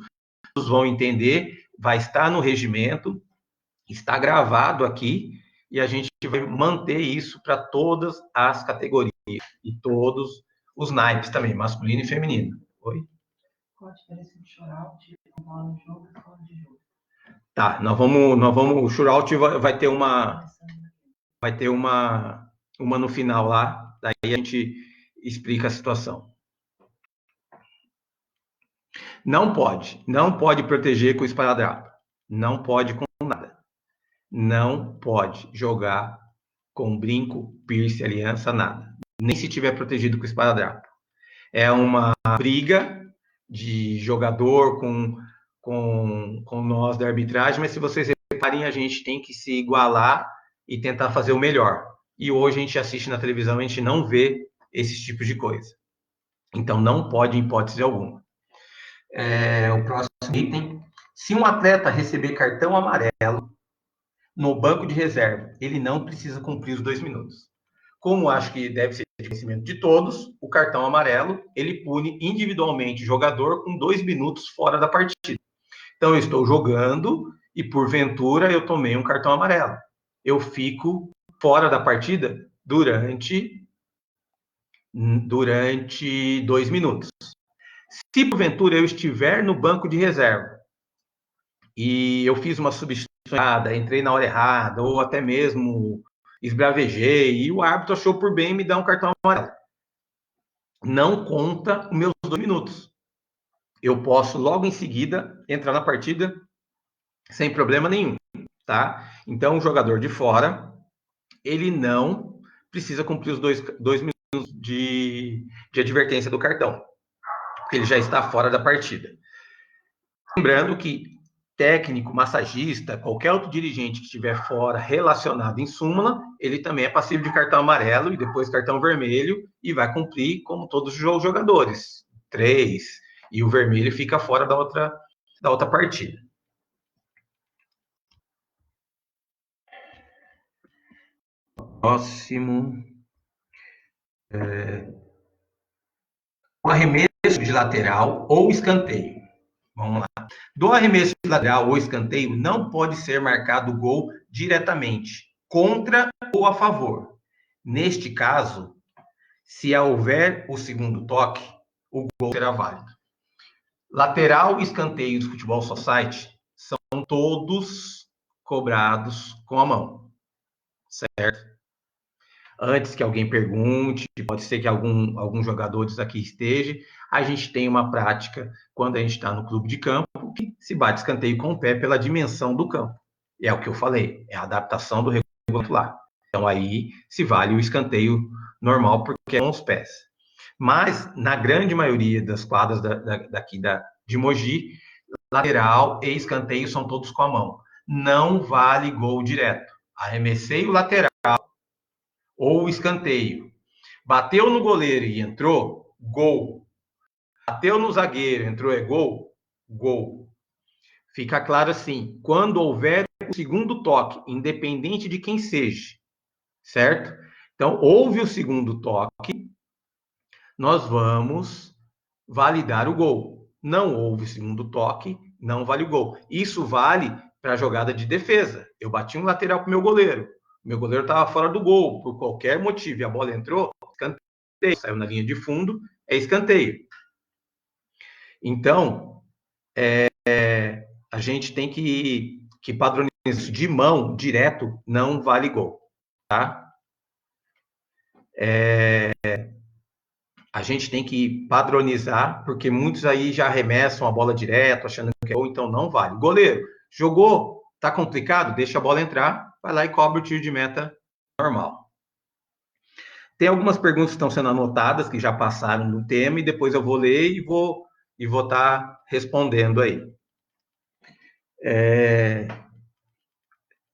todos vão entender, vai estar no regimento, está gravado aqui, e a gente vai manter isso para todas as categorias e todos os naipes também, masculino e feminino. Oi? Qual a diferença de shootout com bola no jogo e fora de jogo? Tá, o shootout vai ter uma no final lá, daí a gente explica a situação. Não pode proteger com esparadrapo, não pode com nada, não pode jogar com brinco, piercing, aliança, nada, nem se tiver protegido com esparadrapo. É uma briga de jogador com nós da arbitragem, mas se vocês reparem, a gente tem que se igualar e tentar fazer o melhor. E hoje a gente assiste na televisão, a gente não vê esses tipos de coisa. Então não pode em hipótese alguma. O próximo item. Se um atleta receber cartão amarelo no banco de reserva, ele não precisa cumprir os 2 minutos. Como acho que deve ser de conhecimento de todos, o cartão amarelo, ele pune individualmente o jogador com 2 minutos fora da partida. Então, eu estou jogando e, porventura, eu tomei um cartão amarelo. Eu fico fora da partida durante 2 minutos. Se, porventura, eu estiver no banco de reserva e eu fiz uma substituição errada, entrei na hora errada, ou até mesmo esbravejei, e o árbitro achou por bem me dar um cartão amarelo, não conta os meus 2 minutos. Eu posso, logo em seguida, entrar na partida sem problema nenhum, tá? Então, o jogador de fora, ele não precisa cumprir os 2 minutos de advertência do cartão, porque ele já está fora da partida. Lembrando que técnico, massagista, qualquer outro dirigente que estiver fora relacionado em súmula, ele também é passível de cartão amarelo e depois cartão vermelho e vai cumprir como todos os jogadores, 3, e o vermelho fica fora da outra partida. Próximo. O arremesso de lateral ou escanteio. Vamos lá. Do arremesso de lateral ou escanteio não pode ser marcado gol diretamente, contra ou a favor. Neste caso, se houver o segundo toque, o gol será válido. Lateral e escanteio do Futebol Society são todos cobrados com a mão, certo? Antes que alguém pergunte, pode ser que alguns jogadores aqui esteja, a gente tem uma prática, quando a gente está no clube de campo, que se bate escanteio com o pé pela dimensão do campo. E é o que eu falei, é a adaptação do regulamento lá. Então aí se vale o escanteio normal, porque é com os pés. Mas, na grande maioria das quadras daqui de Mogi, lateral e escanteio são todos com a mão. Não vale gol direto. Arremessei o lateral ou o escanteio. Bateu no goleiro e entrou, gol. Bateu no zagueiro, entrou, é gol, gol. Fica claro assim, quando houver o segundo toque, independente de quem seja, certo? Então, houve o segundo toque, nós vamos validar o gol. Não houve segundo toque, não vale o gol. Isso vale para a jogada de defesa. Eu bati um lateral para o meu goleiro. Meu goleiro estava fora do gol, por qualquer motivo, e a bola entrou, escanteio, saiu na linha de fundo, é escanteio. Então, a gente tem que padronizar isso de mão, direto, não vale gol, tá? A gente tem que padronizar, porque muitos aí já arremessam a bola direto, achando que é gol, então não vale. Goleiro, jogou, tá complicado? Deixa a bola entrar, vai lá e cobre o tiro de meta normal. Tem algumas perguntas que estão sendo anotadas, que já passaram no tema, e depois eu vou ler e vou estar respondendo aí.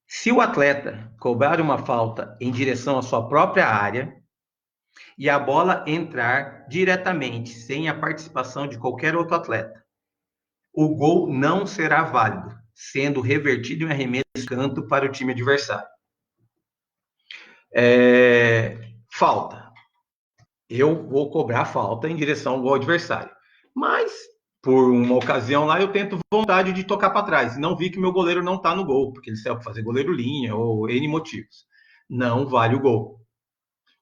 Se o atleta cobrar uma falta em direção à sua própria área e a bola entrar diretamente, sem a participação de qualquer outro atleta, o gol não será válido, sendo revertido em arremesso de canto para o time adversário. Falta. Eu vou cobrar falta em direção ao gol adversário. Mas, por uma ocasião lá, eu tento vontade de tocar para trás. Não vi que meu goleiro não está no gol, porque ele saiu para fazer goleiro linha ou N motivos. Não vale o gol.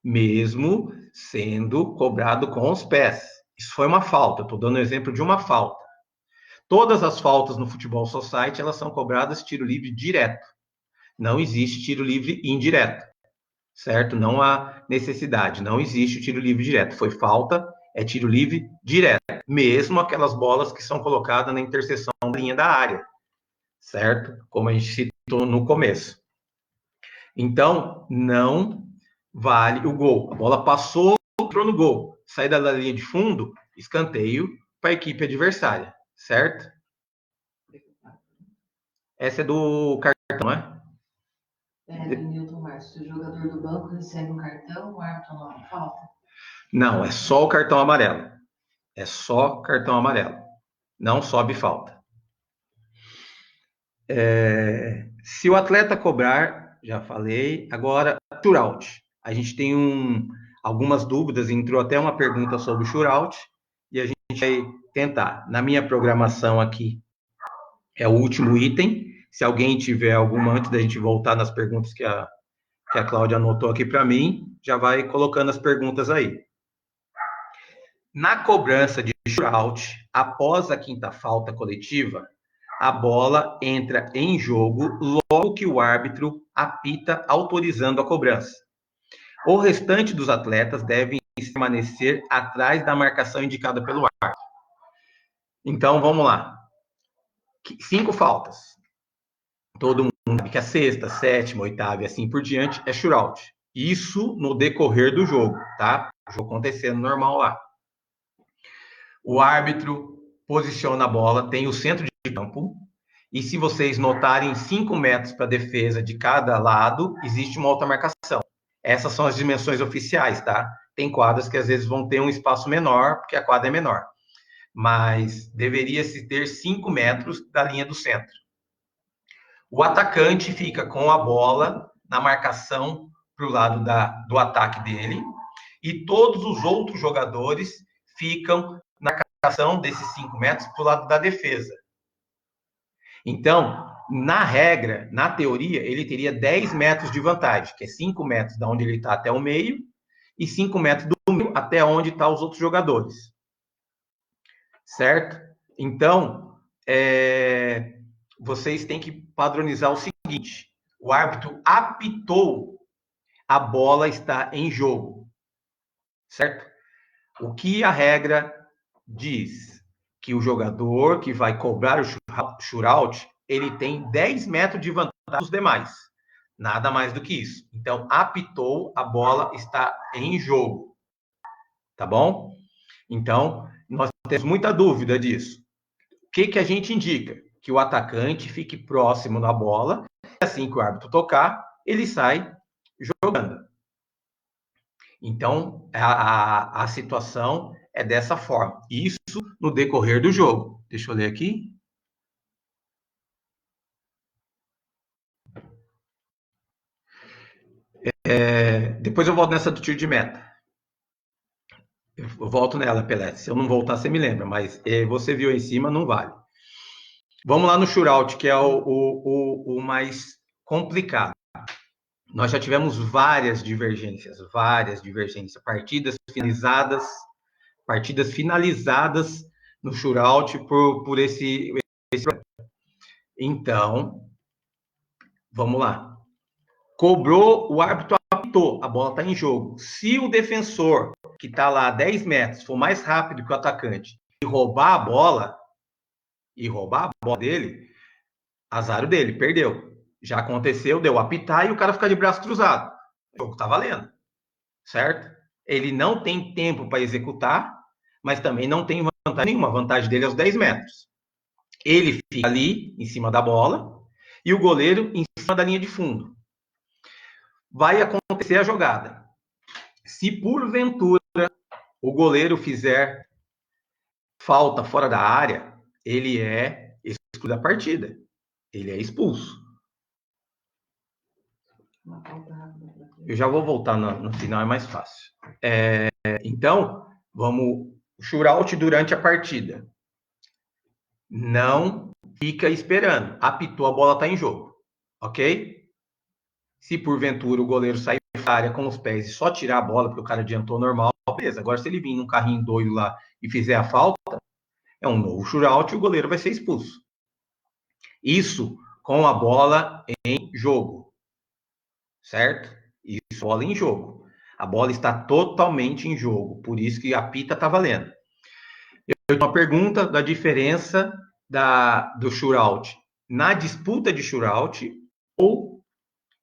Mesmo sendo cobrado com os pés. Isso foi uma falta. Estou dando um exemplo de uma falta. Todas as faltas no Futebol Society, elas são cobradas tiro livre direto. Não existe tiro livre indireto, certo? Não há necessidade, não existe o tiro livre direto. Foi falta, é tiro livre direto. Mesmo aquelas bolas que são colocadas na interseção da linha da área, certo? Como a gente citou no começo. Então, não vale o gol. A bola passou, entrou no gol. Saída da linha de fundo, escanteio para a equipe adversária, certo? Essa é do cartão, não é? Do Newton Márcio. Se o jogador do banco recebe um cartão, o árbitro não falta? Não, é só o cartão amarelo. É só cartão amarelo. Não sobe falta. Se o atleta cobrar, já falei, agora, shootout. A gente tem algumas dúvidas, entrou até uma pergunta sobre o shootout, e a gente vai tentar. Na minha programação aqui, é o último item. Se alguém tiver alguma, antes da gente voltar nas perguntas que a Cláudia anotou aqui para mim, já vai colocando as perguntas aí. Na cobrança de shootout, após a quinta falta coletiva, a bola entra em jogo logo que o árbitro apita autorizando a cobrança. O restante dos atletas devem permanecer atrás da marcação indicada pelo árbitro. Então, vamos lá. 5 faltas. Todo mundo sabe que a sexta, sétima, oitava e assim por diante é shootout. Isso no decorrer do jogo, tá? O jogo acontecendo normal lá. O árbitro posiciona a bola, tem o centro de campo, e se vocês notarem 5 metros para a defesa de cada lado, existe uma outra marcação. Essas são as dimensões oficiais, tá? Tem quadras que às vezes vão ter um espaço menor, porque a quadra é menor. Mas deveria-se ter 5 metros da linha do centro. O atacante fica com a bola na marcação para o lado do ataque dele, e todos os outros jogadores ficam na marcação desses 5 metros para o lado da defesa. Então, na regra, na teoria, ele teria 10 metros de vantagem, que é 5 metros da onde ele está até o meio, e 5 metros do meio até onde estão os outros jogadores. Certo? Então, vocês têm que padronizar o seguinte: o árbitro apitou, a bola está em jogo. Certo? O que a regra diz? Que o jogador que vai cobrar o shootout, ele tem 10 metros de vantagem dos demais. Nada mais do que isso. Então, apitou, a bola está em jogo. Tá bom? Então, nós temos muita dúvida disso. O que a gente indica? Que o atacante fique próximo da bola, e assim que o árbitro tocar, ele sai jogando. Então, a situação é dessa forma. Isso no decorrer do jogo. Deixa eu ler aqui. Depois eu volto nessa do tiro de meta. Eu volto nela, Pelé. Se eu não voltar, você me lembra. Mas você viu aí em cima, não vale. Vamos lá no shootout, que é o mais complicado. Nós já tivemos várias divergências. Partidas finalizadas no shootout por esse. Então, vamos lá. Cobrou, o árbitro apitou, a bola está em jogo. Se o defensor, que está lá a 10 metros, for mais rápido que o atacante e roubar a bola dele, azar dele, perdeu. Já aconteceu, deu apitar e o cara fica de braço cruzado. O jogo está valendo, certo? Ele não tem tempo para executar, mas também não tem vantagem nenhuma. A vantagem dele é os 10 metros. Ele fica ali, em cima da bola, e o goleiro em cima da linha de fundo. Vai acontecer a jogada. Se porventura o goleiro fizer falta fora da área, ele é excluído da partida. Ele é expulso. Eu já vou voltar no final, é mais fácil. Então, vamos shootout durante a partida. Não fica esperando. Apitou, a bola está em jogo. Ok? Se porventura o goleiro sair da área com os pés e só tirar a bola porque o cara adiantou normal, beleza. Agora, se ele vir num carrinho doido lá e fizer a falta, é um novo shootout e o goleiro vai ser expulso. Isso com a bola em jogo. Certo? Isso, bola em jogo. A bola está totalmente em jogo. Por isso que a pita está valendo. Eu tenho uma pergunta da diferença do shootout na disputa de shootout ou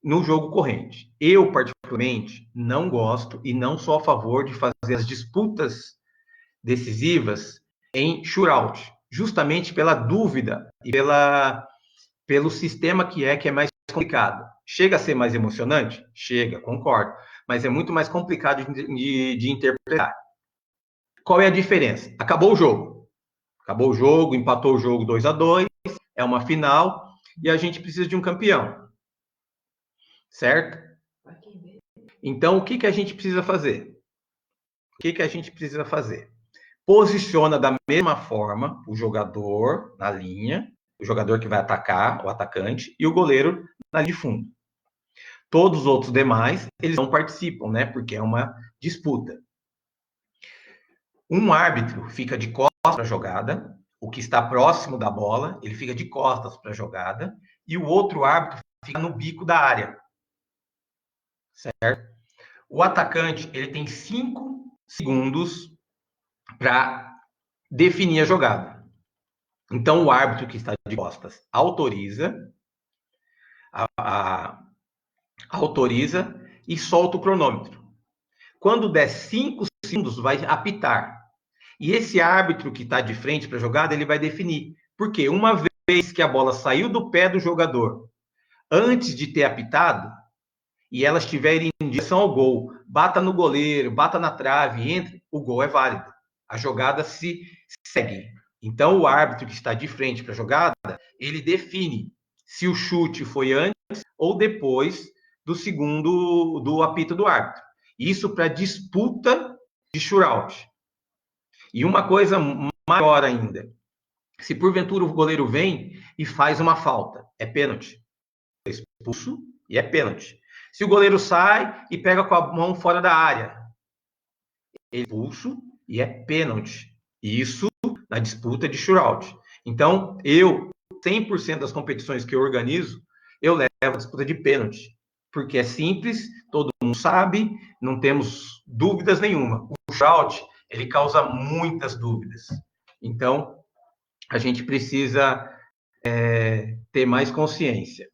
no jogo corrente. Eu, particularmente, não gosto e não sou a favor de fazer as disputas decisivas em shootout, justamente pela dúvida e pelo sistema que é mais complicado. Chega a ser mais emocionante? Chega, concordo, mas é muito mais complicado de interpretar. Qual é a diferença? Acabou o jogo, empatou o jogo 2-2, é uma final e a gente precisa de um campeão. Certo? Então, o que a gente precisa fazer? Posiciona da mesma forma o jogador na linha, o jogador que vai atacar, o atacante, e o goleiro na linha de fundo. Todos os outros demais, eles não participam, né? Porque é uma disputa. Um árbitro fica de costas para a jogada, o que está próximo da bola, ele fica de costas para a jogada, e o outro árbitro fica no bico da área. Certo? O atacante, ele tem 5 segundos para definir a jogada. Então, o árbitro que está de costas autoriza e solta o cronômetro. Quando der 5 segundos, vai apitar. E esse árbitro que está de frente para a jogada, ele vai definir. Porque uma vez que a bola saiu do pé do jogador, antes de ter apitado, e ela estiver em direção ao gol, bata no goleiro, bata na trave, entre, o gol é válido. A jogada se segue. Então, o árbitro que está de frente para a jogada, ele define se o chute foi antes ou depois do apito do árbitro. Isso para disputa de shootout. E uma coisa maior ainda, se porventura o goleiro vem e faz uma falta, é pênalti. É expulso e é pênalti. Se o goleiro sai e pega com a mão fora da área, é expulso e é pênalti. Isso na disputa de shootout. Então, 100% das competições que eu organizo, eu levo a disputa de pênalti. Porque é simples, todo mundo sabe, não temos dúvidas nenhuma. O shootout, ele causa muitas dúvidas. Então, a gente precisa ter mais consciência.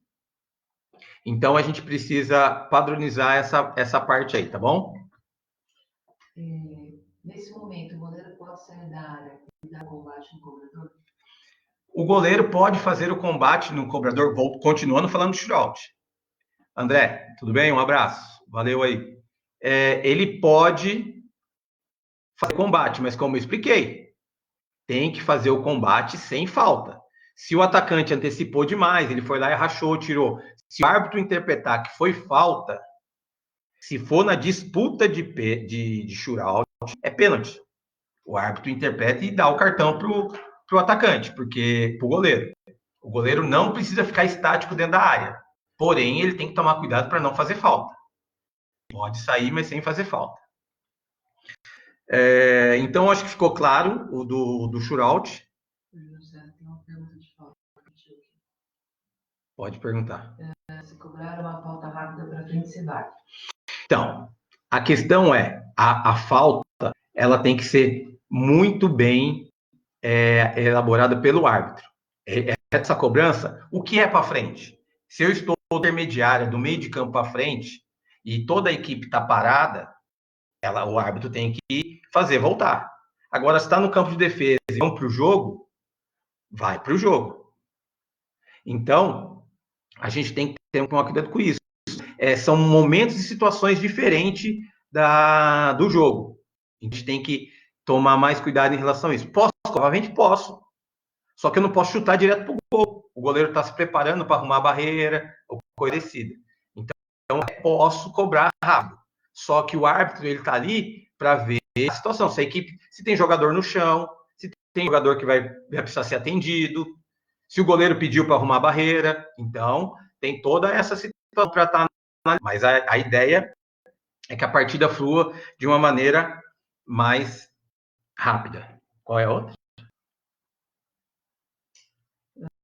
Então, a gente precisa padronizar essa parte aí, tá bom? Nesse momento, o goleiro pode sair da área e dar combate no cobrador? O goleiro pode fazer o combate no cobrador, continuando falando de shootout. André, tudo bem? Um abraço. Valeu aí. Ele pode fazer combate, mas como eu expliquei, tem que fazer o combate sem falta. Se o atacante antecipou demais, ele foi lá e rachou, tirou. Se o árbitro interpretar que foi falta, se for na disputa de shootout, é pênalti. O árbitro interpreta e dá o cartão para o atacante, para o goleiro. O goleiro não precisa ficar estático dentro da área. Porém, ele tem que tomar cuidado para não fazer falta. Pode sair, mas sem fazer falta. Então, acho que ficou claro o do shootout. José, tem uma pergunta de falta. Pode perguntar. Se cobrar uma falta rápida para frente, se vai. Então, a questão é, a falta, ela tem que ser muito bem elaborada pelo árbitro. Essa cobrança, o que é para frente? Se eu estou intermediária do meio de campo para frente e toda a equipe está parada, o árbitro tem que fazer voltar. Agora, se está no campo de defesa e vão para o jogo, vai para o jogo. Então, a gente tem que ter um cuidado com isso. São momentos e situações diferentes do jogo. A gente tem que tomar mais cuidado em relação a isso. Posso? Provavelmente posso. Só que eu não posso chutar direto para o gol. O goleiro está se preparando para arrumar a barreira ou coisa parecida. Então, eu posso cobrar rápido. Só que o árbitro ele está ali para ver a situação. Se tem jogador no chão, se tem jogador que vai precisar ser atendido, se o goleiro pediu para arrumar a barreira. Então, tem toda essa situação para estar na... Mas a ideia é que a partida flua de uma maneira mais rápida. Qual é a outra?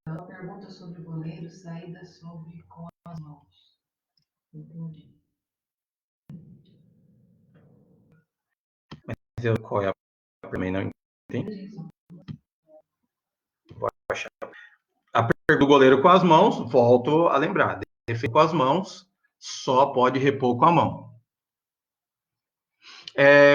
Uma pergunta sobre o goleiro, saída sobre com as mãos. Entendi. Mas qual é a também não entendi. A pergunta do goleiro com as mãos, volto a lembrar. Defesa com as mãos, só pode repor com a mão.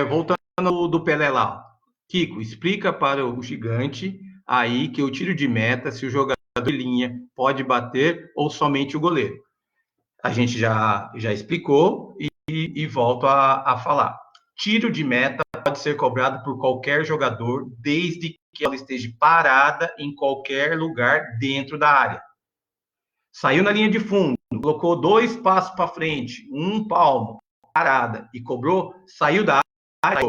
Voltando do Pelé lá. Kiko, explica para o gigante aí que o tiro de meta, se o jogador de linha pode bater ou somente o goleiro. A gente já explicou e volto a falar. Tiro de meta pode ser cobrado por qualquer jogador, desde que ela esteja parada em qualquer lugar dentro da área. Saiu na linha de fundo, colocou 2 passos para frente, 1 palmo, parada e cobrou, saiu da área.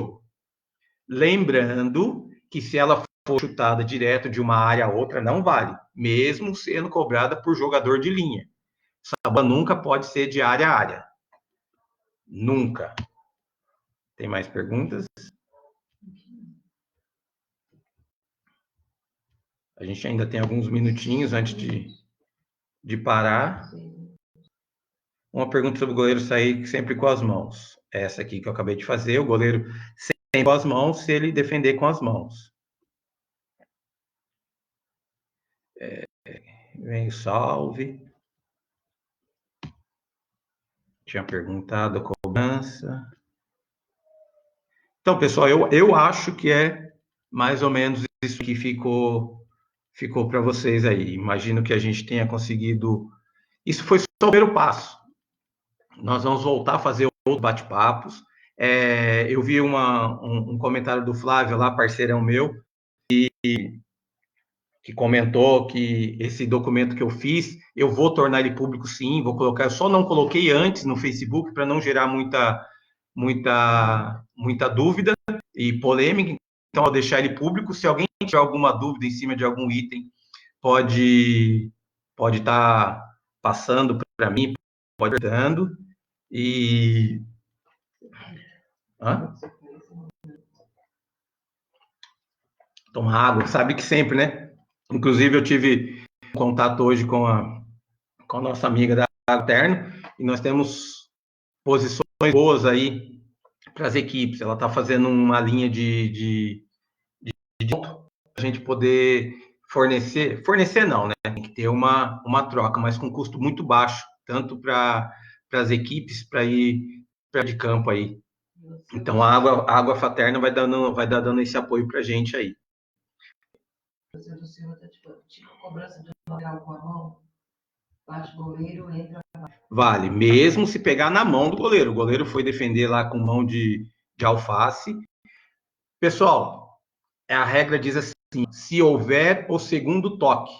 Lembrando que se ela for chutada direto de uma área a outra, não vale, mesmo sendo cobrada por jogador de linha. Essa bola nunca pode ser de área a área. Nunca. Tem mais perguntas? A gente ainda tem alguns minutinhos antes de parar. Uma pergunta sobre o goleiro sair sempre com as mãos. Essa aqui que eu acabei de fazer. O goleiro sempre com as mãos se ele defender com as mãos. Vem o salve. Tinha perguntado a cobrança. Então, pessoal, eu acho que é mais ou menos isso que ficou para vocês aí. Imagino que a gente tenha conseguido... Isso foi só o primeiro passo. Nós vamos voltar a fazer outros bate-papos. Eu vi um comentário do Flávio lá, parceirão meu, e que comentou que esse documento que eu fiz, eu vou tornar ele público sim, vou colocar, eu só não coloquei antes no Facebook para não gerar muita dúvida e polêmica, então eu vou deixar ele público. Se alguém tiver alguma dúvida em cima de algum item, pode estar passando para mim, pode estar dando. E tomar água, sabe que sempre, né? Inclusive eu tive contato hoje com a nossa amiga da Água Terno e nós temos posições boas aí para as equipes. Ela está fazendo uma linha de para a gente poder fornecer não, né? Tem que ter uma troca, mas com custo muito baixo, tanto para as equipes para ir para de campo aí. Então a água fraterna vai dando esse apoio para a gente aí. O senhor está tipo cobrança de lateral com a mão, bate o goleiro, entra. Vale, mesmo se pegar na mão do goleiro. O goleiro foi defender lá com mão de alface. Pessoal, a regra diz assim: se houver o segundo toque,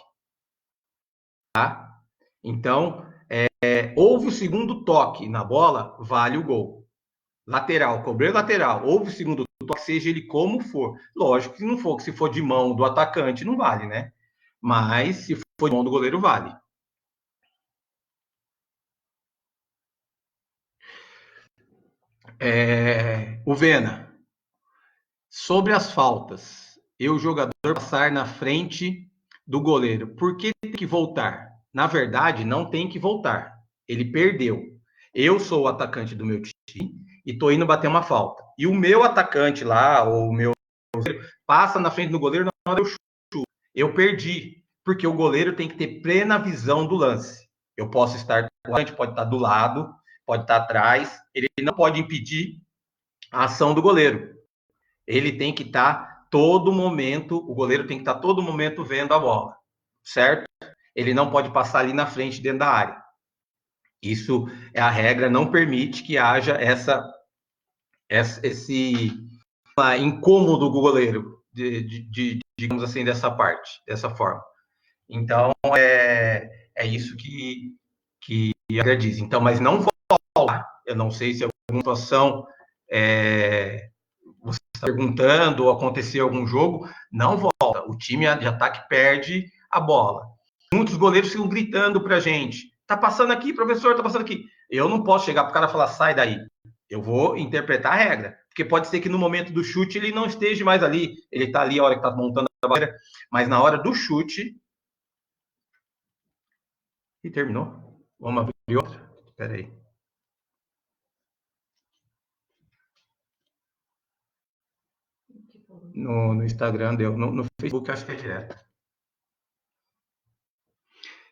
tá? Então, houve o segundo toque na bola, vale o gol. Lateral, cobrei lateral, houve o segundo toque, seja ele como for. Lógico que não for, que se for de mão do atacante, não vale, né? Mas se for de mão do goleiro, vale. O Vena, sobre as faltas, o jogador passar na frente do goleiro, por que tem que voltar? Na verdade, não tem que voltar. Ele perdeu. Eu sou o atacante do meu time e tô indo bater uma falta. E o meu atacante lá, ou o meu passa na frente do goleiro na hora eu chuto. Eu perdi, porque o goleiro tem que ter plena visão do lance. Eu posso estar, a gente pode estar do lado, pode estar atrás, ele não pode impedir a ação do goleiro. Ele tem que estar todo momento, o goleiro tem que estar todo momento vendo a bola, certo? Ele não pode passar ali na frente dentro da área. Isso é a regra, não permite que haja esse incômodo do goleiro, digamos assim, dessa parte, dessa forma. Então, é isso que a regra diz. Então, mas não voltar. Eu não sei se alguma situação você está perguntando ou aconteceu algum jogo, não volta. O time de ataque perde a bola. Muitos goleiros ficam gritando para a gente: tá passando aqui, professor, tá passando aqui. Eu não posso chegar para o cara e falar: sai daí. Eu vou interpretar a regra. Porque pode ser que no momento do chute ele não esteja mais ali. Ele está ali a hora que está montando a barreira. Mas na hora do chute. E terminou. Vamos abrir outra? Espera aí. No Instagram deu. No Facebook acho que é direto.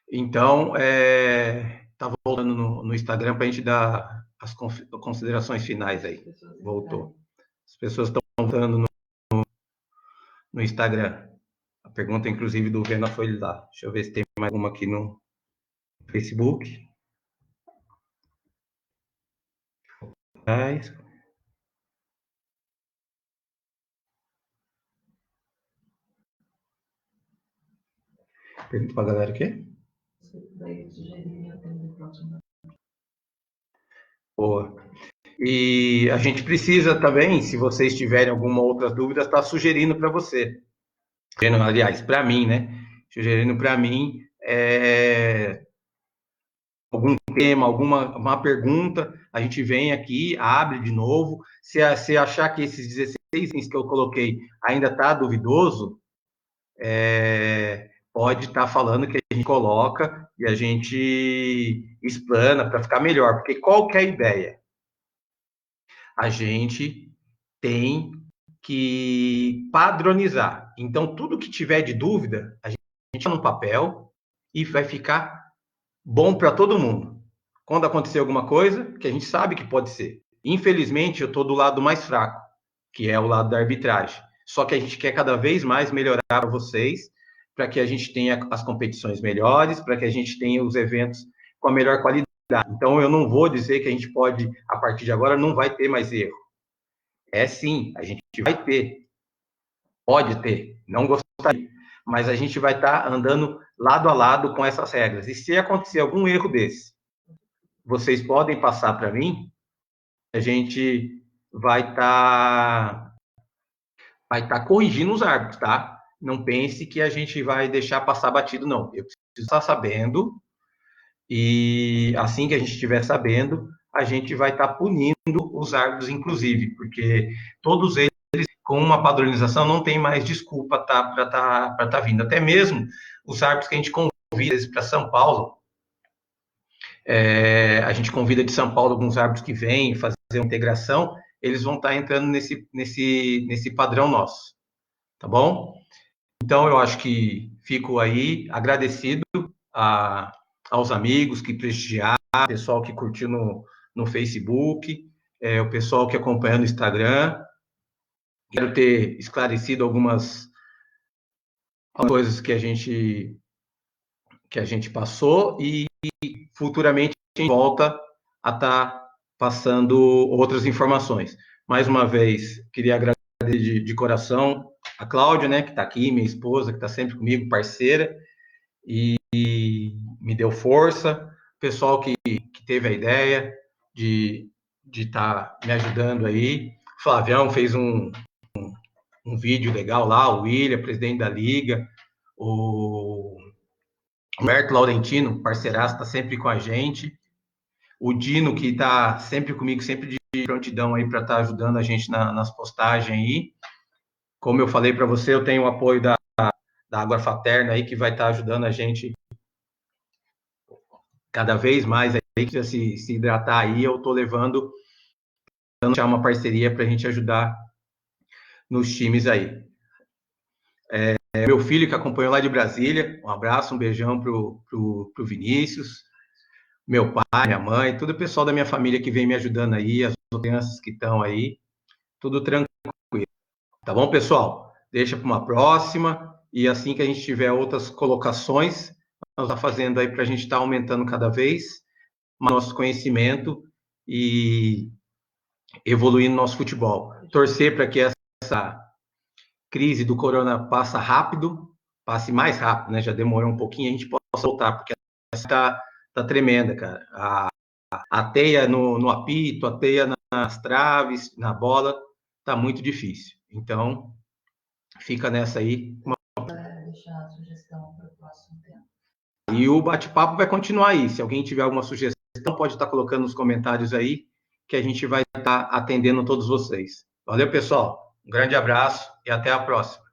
Então, tá voltando no Instagram para a gente dar as considerações finais aí. Voltou. As pessoas estão voltando no Instagram. A pergunta, inclusive, do Vena foi lá. Deixa eu ver se tem mais uma aqui no Facebook. Pergunta para a galera aqui. Boa. E a gente precisa também, se vocês tiverem alguma outra dúvida, estar sugerindo para você. Aliás, para mim, né? Sugerindo para mim algum tema, alguma pergunta, a gente vem aqui, abre de novo. Se achar que esses 16 itens que eu coloquei ainda está duvidoso, pode estar falando que a gente coloca e a gente explana para ficar melhor. Porque qual que é a ideia? A gente tem que padronizar. Então, tudo que tiver de dúvida, a gente põe no papel e vai ficar bom para todo mundo. Quando acontecer alguma coisa, que a gente sabe que pode ser. Infelizmente, eu estou do lado mais fraco, que é o lado da arbitragem. Só que a gente quer cada vez mais melhorar para vocês, para que a gente tenha as competições melhores, para que a gente tenha os eventos com a melhor qualidade. Então, eu não vou dizer que a gente pode, a partir de agora, não vai ter mais erro. Sim, a gente vai ter. Pode ter. Não gostaria. mas a gente vai estar andando lado a lado com essas regras. E se acontecer algum erro desse, vocês podem passar para mim, a gente vai estar corrigindo os árbitros, tá? Não pense que a gente vai deixar passar batido, não. Eu preciso estar sabendo, e assim que a gente estiver sabendo, a gente vai estar punindo os árbitros, inclusive, porque todos eles, com uma padronização, não tem mais desculpa para estar vindo. Até mesmo os árbitros que a gente convida para São Paulo, a gente convida de São Paulo alguns árbitros que vêm fazer uma integração, eles vão estar entrando nesse padrão nosso, tá bom? Então, eu acho que fico aí agradecido aos amigos que prestigiaram, o pessoal que curtiu no Facebook, o pessoal que acompanha no Instagram. Quero ter esclarecido algumas coisas que a gente passou, e futuramente a gente volta a estar passando outras informações. Mais uma vez, queria agradecer de coração a Cláudia, né, que está aqui, minha esposa, que está sempre comigo, parceira, e me deu força. O pessoal que teve a ideia de estar me ajudando aí. O Flavião fez um vídeo legal lá, o William, presidente da Liga, o Humberto Laurentino, parceiraço, está sempre com a gente. O Dino, que está sempre comigo, sempre de prontidão aí para estar ajudando a gente nas postagens aí. Como eu falei para você, eu tenho o apoio da Água Fraterna aí, que vai estar ajudando a gente cada vez mais aí, que se hidratar aí. Eu estou levando uma parceria para a gente ajudar nos times aí. Meu filho que acompanhou lá de Brasília, um abraço, um beijão pro Vinícius, meu pai, minha mãe, todo o pessoal da minha família que vem me ajudando aí, as crianças que estão aí, tudo tranquilo. Tá bom, pessoal? Deixa para uma próxima, e assim que a gente tiver outras colocações, nós vamos fazendo aí para a gente estar aumentando cada vez o nosso conhecimento e evoluindo nosso futebol. Torcer para que essa crise do corona passe mais rápido, né? Já demorou um pouquinho, a gente possa voltar, porque essa tá tremenda, cara. A teia no apito, a teia nas traves, na bola, tá muito difícil. Então, fica nessa aí. Deixar a sugestão para o próximo tempo. E o bate-papo vai continuar aí. Se alguém tiver alguma sugestão, pode estar colocando nos comentários aí, que a gente vai estar atendendo todos vocês. Valeu, pessoal. Um grande abraço e até a próxima.